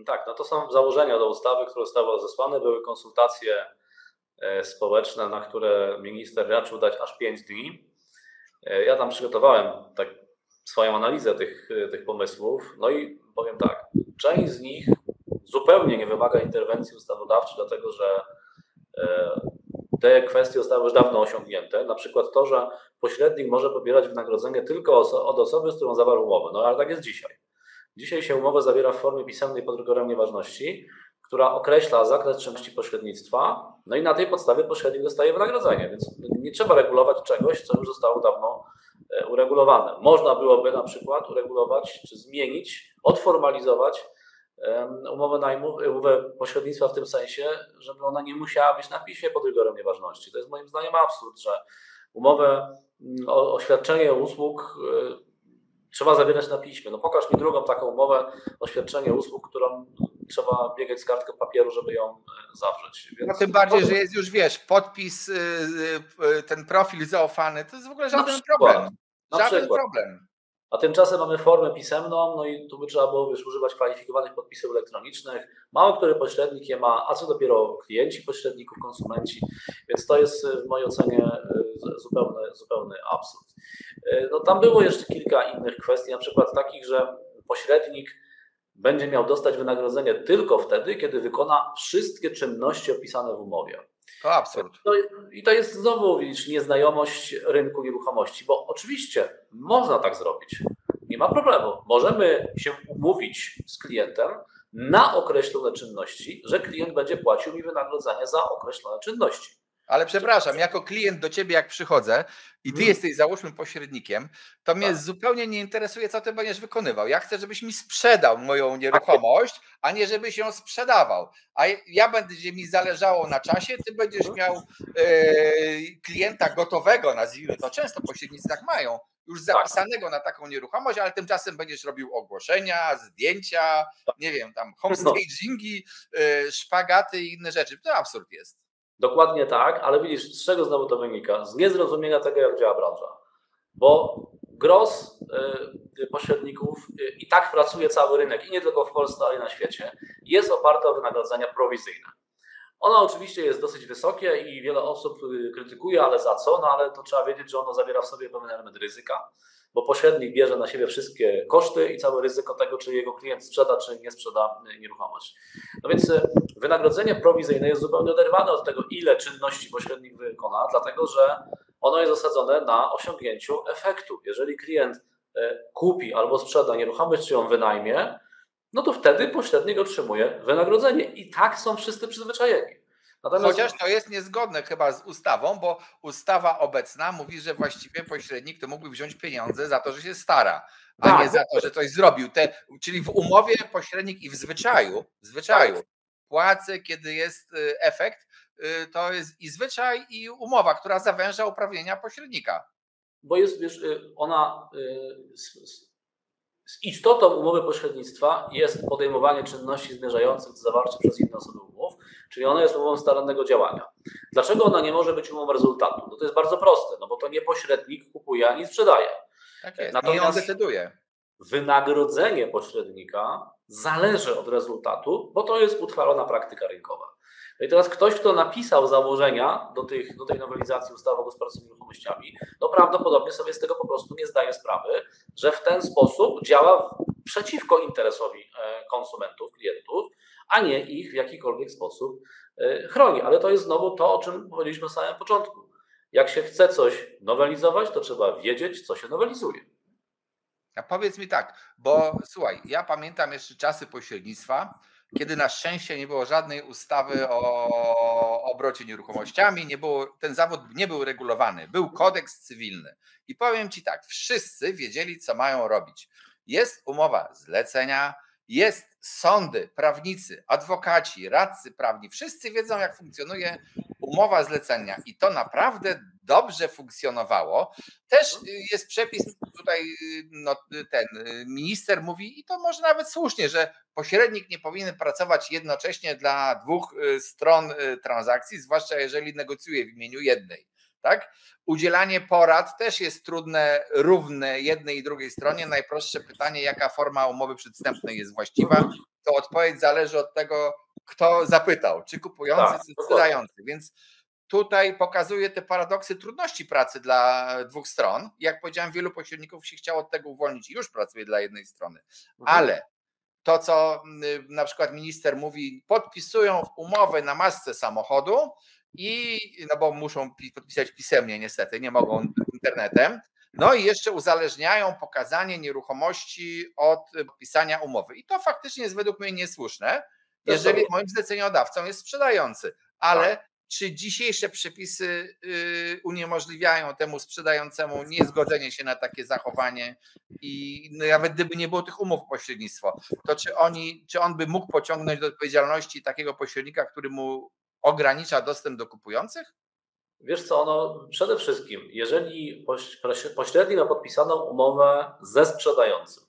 Tak, no to są założenia do ustawy, które zostały rozesłane, były konsultacje społeczne, na które minister raczył dać aż 5 dni. Ja tam przygotowałem tak swoją analizę tych pomysłów, no i powiem tak, część z nich zupełnie nie wymaga interwencji ustawodawczej, dlatego że te kwestie zostały już dawno osiągnięte. Na przykład to, że pośrednik może pobierać wynagrodzenie tylko od osoby, z którą zawarł umowę. No ale tak jest dzisiaj. Dzisiaj się umowę zawiera w formie pisemnej pod rygorem nieważności, która określa zakres czynności pośrednictwa, no i na tej podstawie pośrednik dostaje wynagrodzenie, więc nie trzeba regulować czegoś, co już zostało dawno uregulowane. Można byłoby na przykład uregulować, czy zmienić, odformalizować umowę najmu, umowę pośrednictwa w tym sensie, żeby ona nie musiała być na piśmie pod rygorem nieważności. To jest moim zdaniem absurd, że umowę o świadczenie usług trzeba zawierać na piśmie. No pokaż mi drugą taką umowę o świadczenie usług, którą trzeba biegać z kartką papieru, żeby ją zawrzeć. Więc no tym bardziej, że jest już, wiesz, podpis, ten profil zaufany, to jest w ogóle żaden problem. Żaden problem. A tymczasem mamy formę pisemną, no i tu by trzeba było używać kwalifikowanych podpisów elektronicznych. Mało który pośrednik je ma, a co dopiero klienci pośredników, konsumenci, więc to jest w mojej ocenie zupełny absurd. No tam było jeszcze kilka innych kwestii, na przykład takich, że pośrednik będzie miał dostać wynagrodzenie tylko wtedy, kiedy wykona wszystkie czynności opisane w umowie. To absurd. I to jest znowu nieznajomość rynku nieruchomości, bo oczywiście można tak zrobić. Nie ma problemu. Możemy się umówić z klientem na określone czynności, że klient będzie płacił mi wynagrodzenie za określone czynności. Ale przepraszam, jako klient do ciebie jak przychodzę i ty jesteś załóżmy pośrednikiem, to mnie zupełnie nie interesuje, co ty będziesz wykonywał. Ja chcę, żebyś mi sprzedał moją nieruchomość, a nie żebyś ją sprzedawał. A ja będzie mi zależało na czasie, ty będziesz miał klienta gotowego, nazwijmy to. Często pośrednicy tak mają, już zapisanego na taką nieruchomość, ale tymczasem będziesz robił ogłoszenia, zdjęcia, nie wiem, tam homestagingi, szpagaty i inne rzeczy. To absurd jest. Dokładnie tak, ale widzisz, z czego znowu to wynika? Z niezrozumienia tego, jak działa branża. Bo gros pośredników i tak pracuje cały rynek, i nie tylko w Polsce, ale i na świecie, jest oparte o wynagrodzenia prowizyjne. Ono oczywiście jest dosyć wysokie i wiele osób krytykuje, ale za co? No ale to trzeba wiedzieć, że ono zawiera w sobie pewien element ryzyka. bo pośrednik bierze na siebie wszystkie koszty i całe ryzyko tego, czy jego klient sprzeda, czy nie sprzeda nieruchomość. No więc wynagrodzenie prowizyjne jest zupełnie oderwane od tego, ile czynności pośrednik wykona, dlatego że ono jest zasadzone na osiągnięciu efektu. Jeżeli klient kupi albo sprzeda nieruchomość, czy ją wynajmie, no to wtedy pośrednik otrzymuje wynagrodzenie. I tak są wszyscy przyzwyczajeni. Natomiast... Chociaż to jest niezgodne chyba z ustawą, bo ustawa obecna mówi, że właściwie pośrednik to mógłby wziąć pieniądze za to, że się stara, a nie za to, że coś zrobił. Czyli w umowie pośrednik i w zwyczaju płacę, kiedy jest efekt, to jest i zwyczaj, i umowa, która zawęża uprawnienia pośrednika. Bo jest, wiesz, ona z istotą umowy pośrednictwa jest podejmowanie czynności zmierzających do zawarcia przez inne osoby umów, czyli ona jest umową starannego działania. Dlaczego ona nie może być umową rezultatu? No to jest bardzo proste, no bo to nie pośrednik kupuje ani sprzedaje. Tak jest. Natomiast on decyduje. Wynagrodzenie pośrednika zależy od rezultatu, bo to jest utrwalona praktyka rynkowa. No i teraz ktoś, kto napisał założenia do tej nowelizacji ustawy o gospodarce nieruchomościami, no prawdopodobnie sobie z tego po prostu nie zdaje sprawy, że w ten sposób działa przeciwko interesowi konsumentów, klientów, a nie ich w jakikolwiek sposób chroni. Ale to jest znowu to, o czym powiedzieliśmy na samym początku. Jak się chce coś nowelizować, to trzeba wiedzieć, co się nowelizuje. A powiedz mi tak, bo słuchaj, ja pamiętam jeszcze czasy pośrednictwa, kiedy na szczęście nie było żadnej ustawy o obrocie nieruchomościami, ten zawód nie był regulowany, był kodeks cywilny. I powiem Ci tak, wszyscy wiedzieli, co mają robić. Jest umowa zlecenia, jest sądy, prawnicy, adwokaci, radcy prawni, wszyscy wiedzą, jak funkcjonuje umowa zlecenia i to naprawdę dobrze funkcjonowało. Też jest przepis tutaj, ten minister mówi, i to może nawet słusznie, że pośrednik nie powinien pracować jednocześnie dla dwóch stron transakcji, zwłaszcza jeżeli negocjuje w imieniu jednej. Tak? Udzielanie porad też jest trudne, równe jednej i drugiej stronie. Najprostsze pytanie, jaka forma umowy przedwstępnej jest właściwa, to odpowiedź zależy od tego, kto zapytał, czy kupujący, czy sprzedający. Więc tutaj pokazuje te paradoksy trudności pracy dla dwóch stron. Jak powiedziałem, wielu pośredników się chciało od tego uwolnić i już pracuje dla jednej strony. Ale to, co na przykład minister mówi, podpisują umowę na masce samochodu, no bo muszą podpisać pisemnie niestety, nie mogą internetem, no i jeszcze uzależniają pokazanie nieruchomości od podpisania umowy. I to faktycznie jest według mnie niesłuszne, jeżeli moim zleceniodawcą jest sprzedający. Ale czy dzisiejsze przepisy uniemożliwiają temu sprzedającemu niezgodzenie się na takie zachowanie i nawet gdyby nie było tych umów pośrednictwo, to czy on by mógł pociągnąć do odpowiedzialności takiego pośrednika, który mu ogranicza dostęp do kupujących? Wiesz co, przede wszystkim, jeżeli pośrednik ma podpisaną umowę ze sprzedającym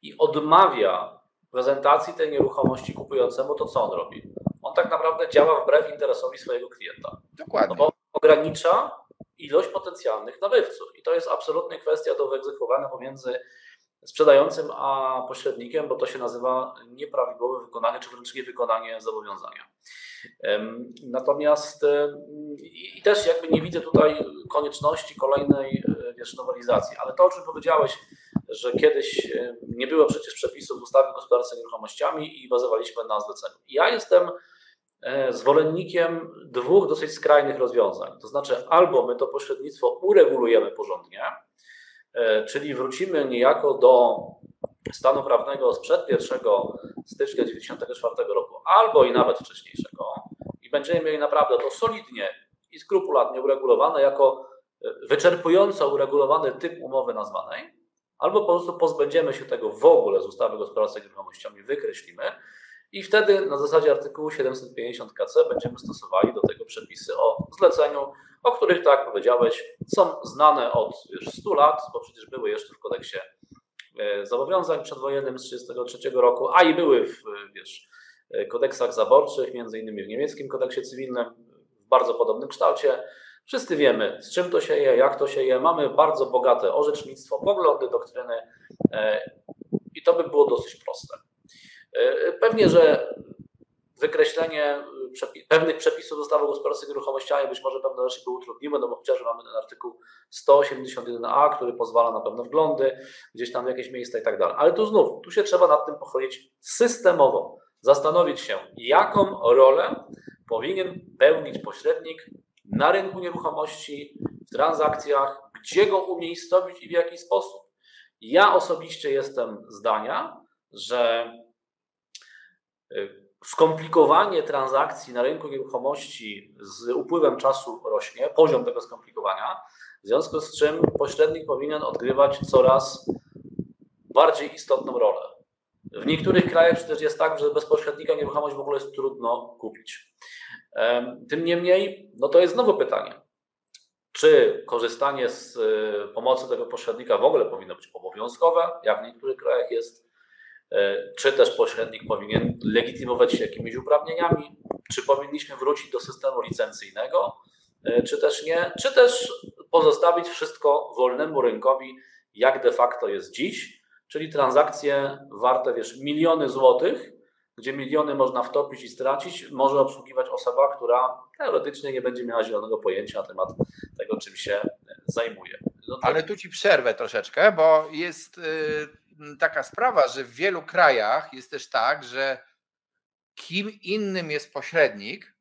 i odmawia prezentacji tej nieruchomości kupującemu, to co on robi? On tak naprawdę działa wbrew interesowi swojego klienta. Dokładnie. No bo ogranicza ilość potencjalnych nabywców i to jest absolutnie kwestia do wyegzekwowania pomiędzy sprzedającym a pośrednikiem, bo to się nazywa nieprawidłowe wykonanie, czy wręcz niewykonanie zobowiązania. Natomiast i też jakby nie widzę tutaj konieczności kolejnej nowelizacji, ale to, o czym powiedziałeś, że kiedyś nie było przecież przepisów w ustawie o gospodarce nieruchomościami i bazowaliśmy na zleceniu. Ja jestem zwolennikiem dwóch dosyć skrajnych rozwiązań. To znaczy albo my to pośrednictwo uregulujemy porządnie, czyli wrócimy niejako do stanu prawnego sprzed 1 stycznia 1994 roku, albo i nawet wcześniejszego i będziemy mieli naprawdę to solidnie i skrupulatnie uregulowane jako wyczerpująco uregulowany typ umowy nazwanej, albo po prostu pozbędziemy się tego w ogóle z ustawy o gospodarce nieruchomościami, wykreślimy i wtedy na zasadzie artykułu 750 KC będziemy stosowali do tego przepisy o zleceniu, o których, tak jak powiedziałeś, są znane od już 100 lat, bo przecież były jeszcze w kodeksie zobowiązań przedwojennym z 1933 roku, a i były w kodeksach zaborczych, między innymi w niemieckim kodeksie cywilnym w bardzo podobnym kształcie. Wszyscy wiemy, z czym to się je, jak to się je. Mamy bardzo bogate orzecznictwo, poglądy, doktryny i to by było dosyć proste. Pewnie, że wykreślenie pewnych przepisów ustawy o gospodarce nieruchomościami być może pewne rzeczy by utrudniły, no bo chociażby mamy ten artykuł 181a, który pozwala na pewne wglądy, gdzieś tam w jakieś miejsca i tak dalej. Ale tu się trzeba nad tym pochylić systemowo, zastanowić się, jaką rolę powinien pełnić pośrednik na rynku nieruchomości, w transakcjach, gdzie go umiejscowić i w jaki sposób. Ja osobiście jestem zdania, że skomplikowanie transakcji na rynku nieruchomości z upływem czasu rośnie, poziom tego skomplikowania, w związku z czym pośrednik powinien odgrywać coraz bardziej istotną rolę. W niektórych krajach przecież jest tak, że bez pośrednika nieruchomość w ogóle jest trudno kupić. Tym niemniej, no to jest znowu pytanie, czy korzystanie z pomocy tego pośrednika w ogóle powinno być obowiązkowe, jak w niektórych krajach jest, czy też pośrednik powinien legitymować się jakimiś uprawnieniami, czy powinniśmy wrócić do systemu licencyjnego, czy też nie, czy też pozostawić wszystko wolnemu rynkowi, jak de facto jest dziś, czyli transakcje warte, miliony złotych, gdzie miliony można wtopić i stracić, może obsługiwać osoba, która teoretycznie nie będzie miała zielonego pojęcia na temat tego, czym się zajmuje. Ale tu ci przerwę troszeczkę, bo jest taka sprawa, że w wielu krajach jest też tak, że kim innym jest pośrednik,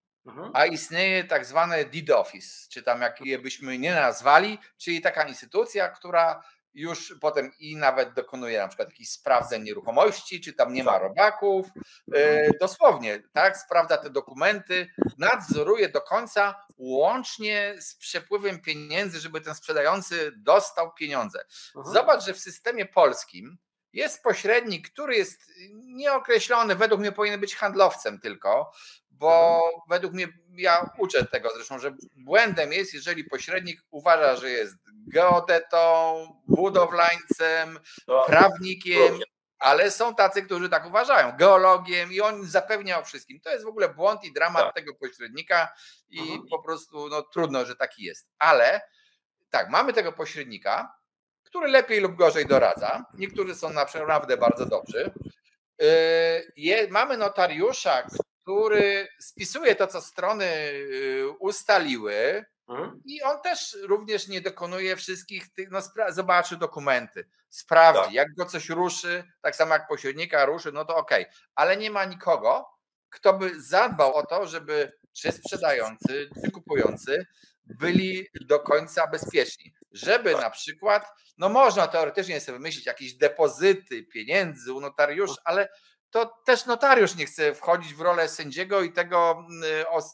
a istnieje tak zwane deed office, czy tam jak je byśmy nie nazwali, czyli taka instytucja, która już potem i nawet dokonuje na przykład jakichś sprawdzeń nieruchomości, czy tam nie ma robaków, dosłownie, tak, sprawdza te dokumenty, nadzoruje do końca, łącznie z przepływem pieniędzy, żeby ten sprzedający dostał pieniądze. Zobacz, że w systemie polskim jest pośrednik, który jest nieokreślony, według mnie powinien być handlowcem tylko, bo według mnie, ja uczę tego zresztą, że błędem jest, jeżeli pośrednik uważa, że jest geodetą, budowlańcem, prawnikiem, ale są tacy, którzy tak uważają, geologiem i on zapewnia o wszystkim. To jest w ogóle błąd i dramat tego pośrednika i po prostu trudno, że taki jest. Ale tak, mamy tego pośrednika, który lepiej lub gorzej doradza. Niektórzy są naprawdę bardzo dobrzy. Mamy notariusza, który spisuje to, co strony ustaliły i on też również nie dokonuje wszystkich tych, zobaczy dokumenty, sprawdzi, jak go coś ruszy, tak samo jak pośrednika ruszy, no to okej. Ale nie ma nikogo, kto by zadbał o to, żeby czy sprzedający, czy kupujący byli do końca bezpieczni. Żeby na przykład, można teoretycznie sobie wymyślić jakieś depozyty pieniędzy u notariusza, ale to też notariusz nie chce wchodzić w rolę sędziego i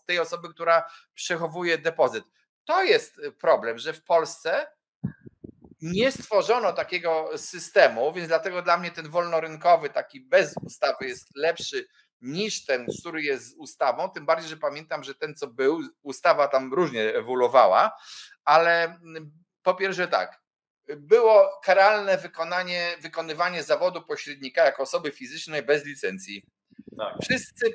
tej osoby, która przechowuje depozyt. To jest problem, że w Polsce nie stworzono takiego systemu, więc dlatego dla mnie ten wolnorynkowy, taki bez ustawy jest lepszy niż ten, który jest z ustawą, tym bardziej, że pamiętam, że ten, co był, ustawa tam różnie ewoluowała, ale po pierwsze tak, było karalne wykonywanie zawodu pośrednika jako osoby fizycznej bez licencji. Wszyscy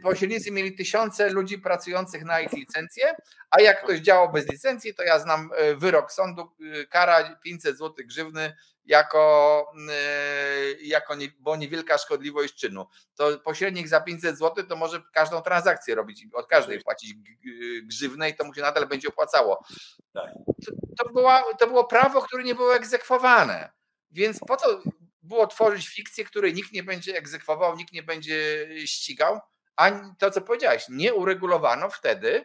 pośrednicy mieli tysiące ludzi pracujących na ich licencję, a jak ktoś działał bez licencji, to ja znam wyrok sądu, kara 500 zł grzywny bo niewielka szkodliwość czynu. To pośrednik za 500 zł to może każdą transakcję robić, od każdej płacić grzywnę i to mu się nadal będzie opłacało. To było prawo, które nie było egzekwowane, więc po co było tworzyć fikcję, której nikt nie będzie egzekwował, nikt nie będzie ścigał, a to, co powiedziałeś, nie uregulowano wtedy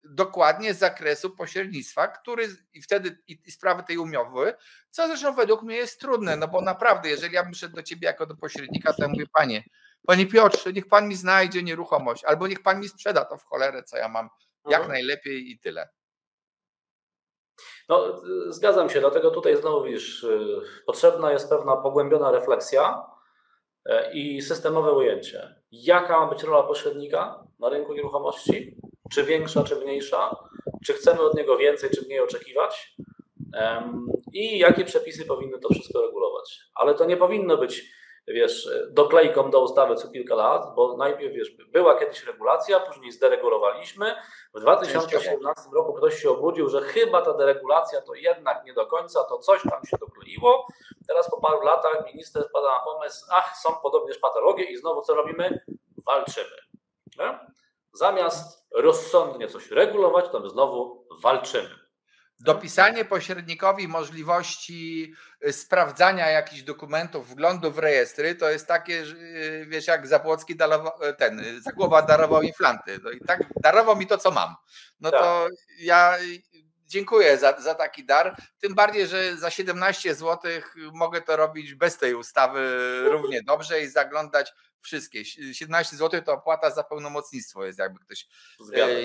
dokładnie zakresu pośrednictwa, który i wtedy i sprawy tej umowy, co zresztą według mnie jest trudne, bo naprawdę, jeżeli ja bym szedł do ciebie jako do pośrednika, to ja mówię, panie Piotrze, niech pan mi znajdzie nieruchomość, albo niech pan mi sprzeda to w cholerę, co ja mam, jak najlepiej i tyle. Zgadzam się, dlatego tutaj znowu widzisz, potrzebna jest pewna pogłębiona refleksja i systemowe ujęcie. Jaka ma być rola pośrednika na rynku nieruchomości? Czy większa, czy mniejsza? Czy chcemy od niego więcej, czy mniej oczekiwać? I jakie przepisy powinny to wszystko regulować? Ale to nie powinno być, doklejką do ustawy co kilka lat, bo najpierw, była kiedyś regulacja, później zderegulowaliśmy. W 2017 roku ktoś się obudził, że chyba ta deregulacja to jednak nie do końca, to coś tam się dokleiło. Teraz po paru latach minister wpada na pomysł, są podobnież patologie i znowu co robimy? Walczymy. Nie? Zamiast rozsądnie coś regulować, to my znowu walczymy. Dopisanie pośrednikowi możliwości sprawdzania jakichś dokumentów, wglądu w rejestry, to jest takie, wiesz, jak Zabłocki Zagłoba darował inflanty. No i tak darował mi to, co mam. No to ja dziękuję za taki dar. Tym bardziej, że za 17 zł mogę to robić bez tej ustawy równie dobrze i zaglądać wszystkie. 17 zł to opłata za pełnomocnictwo jest, jakby ktoś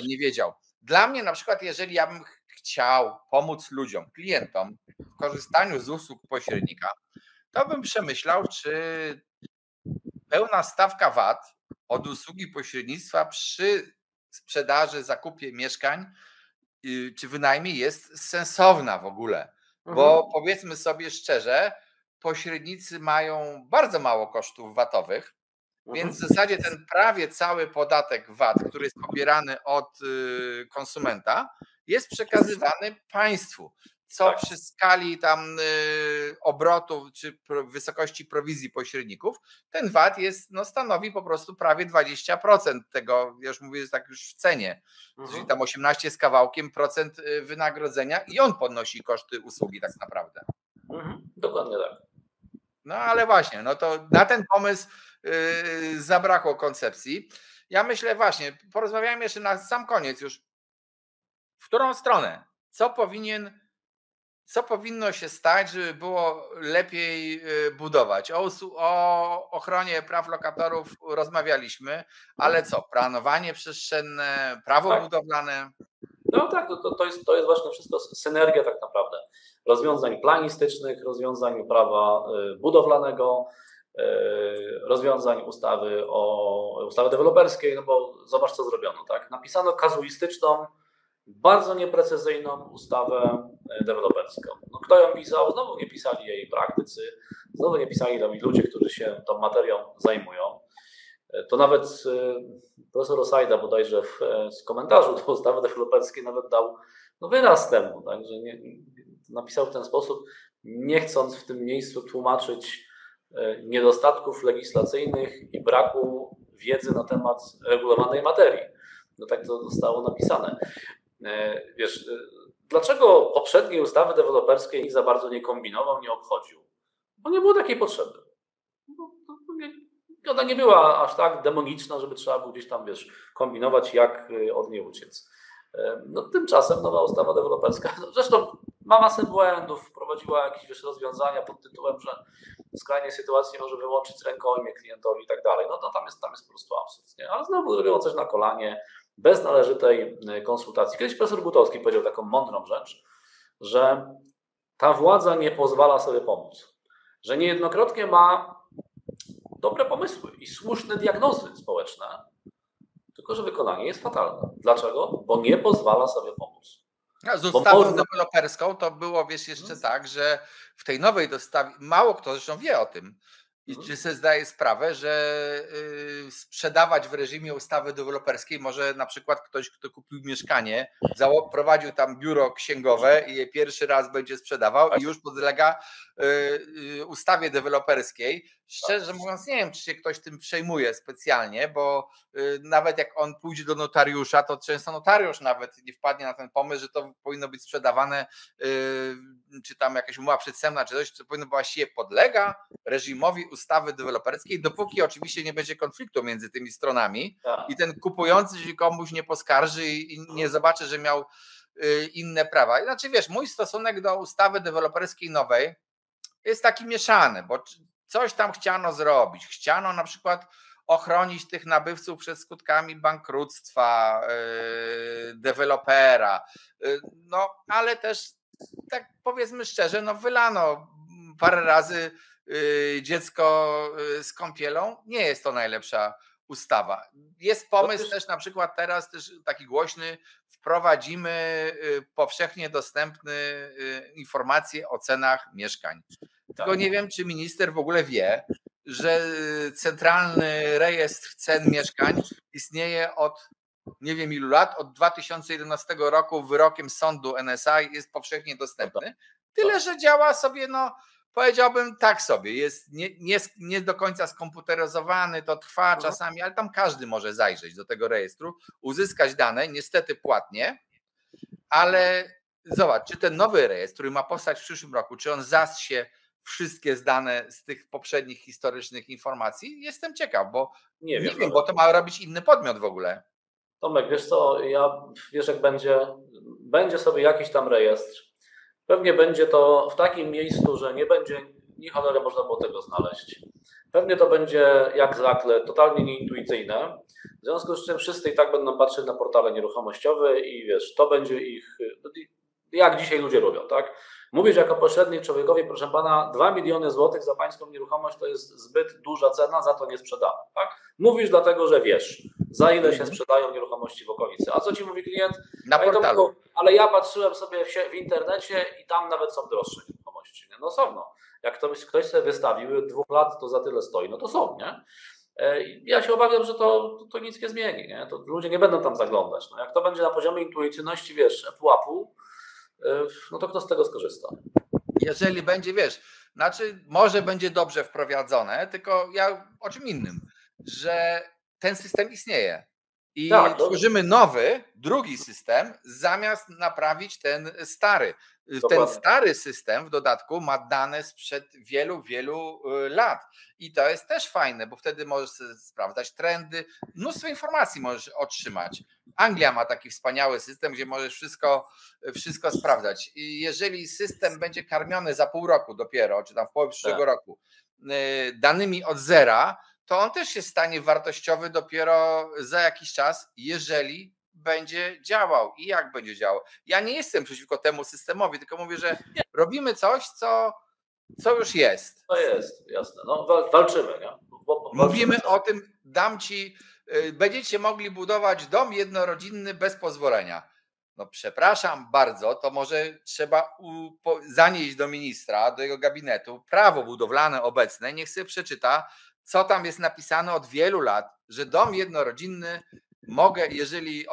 nie wiedział. Dla mnie na przykład, jeżeli ja bym chciał pomóc ludziom, klientom w korzystaniu z usług pośrednika, to bym przemyślał, czy pełna stawka VAT od usługi pośrednictwa przy sprzedaży, zakupie mieszkań czy wynajmie jest sensowna w ogóle. Bo powiedzmy sobie szczerze, pośrednicy mają bardzo mało kosztów VAT-owych, więc w zasadzie ten prawie cały podatek VAT, który jest pobierany od konsumenta, jest przekazywany państwu, co przy skali tam obrotów czy wysokości prowizji pośredników, ten VAT stanowi po prostu prawie 20% tego, już mówię tak już w cenie, czyli tam 18 z kawałkiem procent wynagrodzenia i on podnosi koszty usługi tak naprawdę. Dokładnie tak. No ale właśnie, no to na ten pomysł zabrakło koncepcji. Ja myślę właśnie, porozmawiajmy jeszcze na sam koniec już, w którą stronę, co powinno się stać, żeby było lepiej budować. O ochronie praw lokatorów rozmawialiśmy, ale co, planowanie przestrzenne, prawo budowlane? No tak, to jest właśnie wszystko synergia tak naprawdę rozwiązań planistycznych, rozwiązań prawa budowlanego, rozwiązań ustawy deweloperskiej, no bo zobacz co zrobiono, tak? Napisano kazuistyczną, bardzo nieprecyzyjną ustawę deweloperską. No, kto ją pisał? Znowu nie pisali jej praktycy, znowu nie pisali tam ludzie, którzy się tą materią zajmują. To nawet profesor Osajda bodajże w komentarzu do ustawy deweloperskiej nawet dał wyraz temu, tak, że napisał w ten sposób, nie chcąc w tym miejscu tłumaczyć niedostatków legislacyjnych i braku wiedzy na temat regulowanej materii. No tak to zostało napisane. Wiesz, dlaczego poprzedniej ustawy deweloperskiej nikt za bardzo nie kombinował, nie obchodził? Bo nie było takiej potrzeby. Ona nie była aż tak demoniczna, żeby trzeba było gdzieś tam, wiesz, kombinować, jak od niej uciec. No, tymczasem nowa ustawa deweloperska, zresztą ma masę błędów, wprowadziła jakieś rozwiązania pod tytułem, że w skrajnej sytuacji może wyłączyć rękojmię klientowi i tak dalej. No tam jest po prostu absurd, nie? Ale znowu zrobiło coś na kolanie, bez należytej konsultacji. Kiedyś profesor Butowski powiedział taką mądrą rzecz, że ta władza nie pozwala sobie pomóc, że niejednokrotnie ma dobre pomysły i słuszne diagnozy społeczne, tylko że wykonanie jest fatalne. Dlaczego? Bo nie pozwala sobie pomóc. Z ustawą deweloperską to było, wiesz, jeszcze tak, że w tej nowej dostawie, mało kto zresztą wie o tym, i czy sobie zdaje sprawę, że sprzedawać w reżimie ustawy deweloperskiej może na przykład ktoś, kto kupił mieszkanie, prowadził tam biuro księgowe i je pierwszy raz będzie sprzedawał i już podlega ustawie deweloperskiej. Szczerze mówiąc, nie wiem, czy się ktoś tym przejmuje specjalnie, bo nawet jak on pójdzie do notariusza, to często notariusz nawet nie wpadnie na ten pomysł, że to powinno być sprzedawane, czy tam jakaś umowa przedwstępna, czy coś, co powinno właściwie podlega reżimowi ustawy deweloperskiej, dopóki oczywiście nie będzie konfliktu między tymi stronami i ten kupujący się komuś nie poskarży i nie zobaczy, że miał inne prawa. Znaczy wiesz, mój stosunek do ustawy deweloperskiej nowej jest taki mieszany, bo coś tam chciano zrobić. Chciano na przykład ochronić tych nabywców przed skutkami bankructwa dewelopera. No, ale też tak powiedzmy szczerze, no wylano parę razy dziecko z kąpielą. Nie jest to najlepsza ustawa. Jest pomysł też na przykład teraz też taki głośny, wprowadzimy powszechnie dostępne informacje o cenach mieszkań. Tylko nie wiem, czy minister w ogóle wie, że centralny rejestr cen mieszkań istnieje od nie wiem ilu lat, od 2011 roku wyrokiem sądu NSA jest powszechnie dostępny. Tyle, że działa sobie Powiedziałbym tak sobie, jest nie do końca skomputeryzowany, to trwa czasami, ale tam każdy może zajrzeć do tego rejestru, uzyskać dane, niestety płatnie, ale zobacz, czy ten nowy rejestr, który ma powstać w przyszłym roku, czy on zassie wszystkie dane z tych poprzednich historycznych informacji? Jestem ciekaw, bo nie wiem, bo to ma robić inny podmiot w ogóle. Tomek, wiesz co, wiesz jak będzie sobie jakiś tam rejestr, pewnie będzie to w takim miejscu, że nie będzie ni cholery można było tego znaleźć. Pewnie to będzie jak zwykle totalnie nieintuicyjne, w związku z czym wszyscy i tak będą patrzeć na portale nieruchomościowe i wiesz, to będzie ich, jak dzisiaj ludzie robią, tak? Mówisz jako pośrednik człowiekowi, proszę pana, 2 miliony złotych za pańską nieruchomość to jest zbyt duża cena, za to nie sprzedamy, tak? Mówisz dlatego, że wiesz, za ile się sprzedają nieruchomości w okolicy. A co ci mówi klient? Na portalu. Ale ja patrzyłem sobie w internecie i tam nawet są droższe nieruchomości. No są, no. Jak ktoś sobie wystawił 2 lat, to za tyle stoi, no to są, nie? Ja się obawiam, że to nic nie zmieni, nie? To ludzie nie będą tam zaglądać. No jak to będzie na poziomie intuicyjności, wiesz, pułapu, no to kto z tego skorzysta? Jeżeli będzie, wiesz, znaczy może będzie dobrze wprowadzone, tylko ja o czym innym, że ten system istnieje i tworzymy nowy, drugi system zamiast naprawić ten stary. Ten stary system w dodatku ma dane sprzed wielu, wielu lat i to jest też fajne, bo wtedy możesz sprawdzać trendy, mnóstwo informacji możesz otrzymać. Anglia ma taki wspaniały system, gdzie możesz wszystko sprawdzać. I jeżeli system będzie karmiony za pół roku dopiero, czy tam w połowie przyszłego roku danymi od zera, to on też się stanie wartościowy dopiero za jakiś czas, jeżeli będzie działał i jak będzie działał. Ja nie jestem przeciwko temu systemowi, tylko mówię, że robimy coś, co już jest. To jest, jasne. No, walczymy, nie? Mówimy o tym, będziecie mogli budować dom jednorodzinny bez pozwolenia. No przepraszam bardzo, to może trzeba zanieść do ministra, do jego gabinetu prawo budowlane obecne, niech sobie przeczyta, co tam jest napisane od wielu lat, że dom jednorodzinny mogę, jeżeli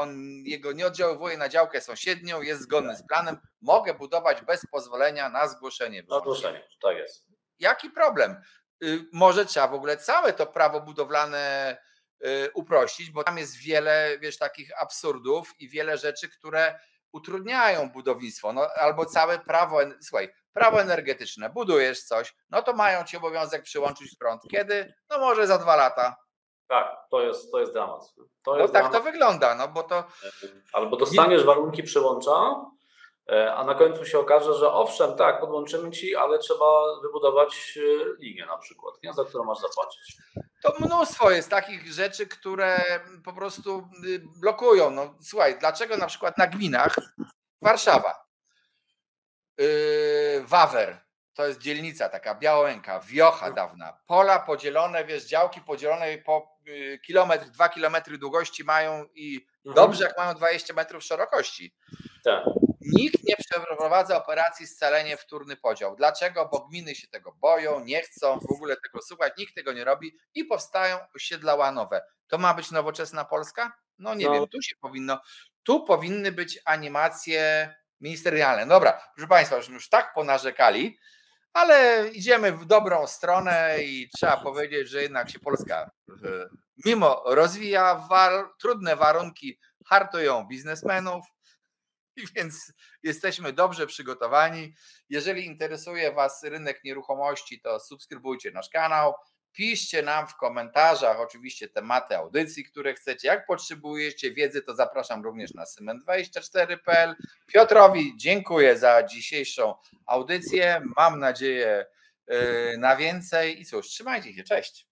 jego nie oddziaływuje na działkę sąsiednią, jest zgodny z planem, mogę budować bez pozwolenia na zgłoszenie. Na zgłoszenie, tak jest. Jaki problem? Może trzeba w ogóle całe to prawo budowlane uprościć, bo tam jest wiele, wiesz, takich absurdów i wiele rzeczy, które utrudniają budownictwo. No, albo całe prawo energetyczne. Budujesz coś, no to mają ci obowiązek przyłączyć prąd. Kiedy? No może za 2 lata. Tak, to jest dramat. To wygląda, no bo to... Albo dostaniesz warunki przyłącza, a na końcu się okaże, że owszem, tak, podłączymy ci, ale trzeba wybudować linię na przykład, nie? Za którą masz zapłacić. To mnóstwo jest takich rzeczy, które po prostu blokują. No, słuchaj, dlaczego na przykład na gminach Warszawa, Wawer, to jest dzielnica taka, Białęka, wiocha dawna, pola podzielone, wiesz, działki podzielone po kilometr, 2 kilometry długości mają i dobrze jak mają 20 metrów szerokości. Tak. Nikt nie przeprowadza operacji scalenie wtórny podział. Dlaczego? Bo gminy się tego boją, nie chcą w ogóle tego słuchać, nikt tego nie robi i powstają osiedla łanowe. To ma być nowoczesna Polska? No nie wiem, tu powinny być animacje ministerialne. Dobra, proszę Państwa, już tak ponarzekali, ale idziemy w dobrą stronę i trzeba powiedzieć, że jednak się Polska mimo rozwija, trudne warunki hartują biznesmenów, więc jesteśmy dobrze przygotowani. Jeżeli interesuje Was rynek nieruchomości, to subskrybujcie nasz kanał. Piszcie nam w komentarzach oczywiście tematy audycji, które chcecie. Jak potrzebujecie wiedzy, to zapraszam również na cement24.pl. Piotrowi dziękuję za dzisiejszą audycję. Mam nadzieję na więcej i cóż, trzymajcie się, cześć.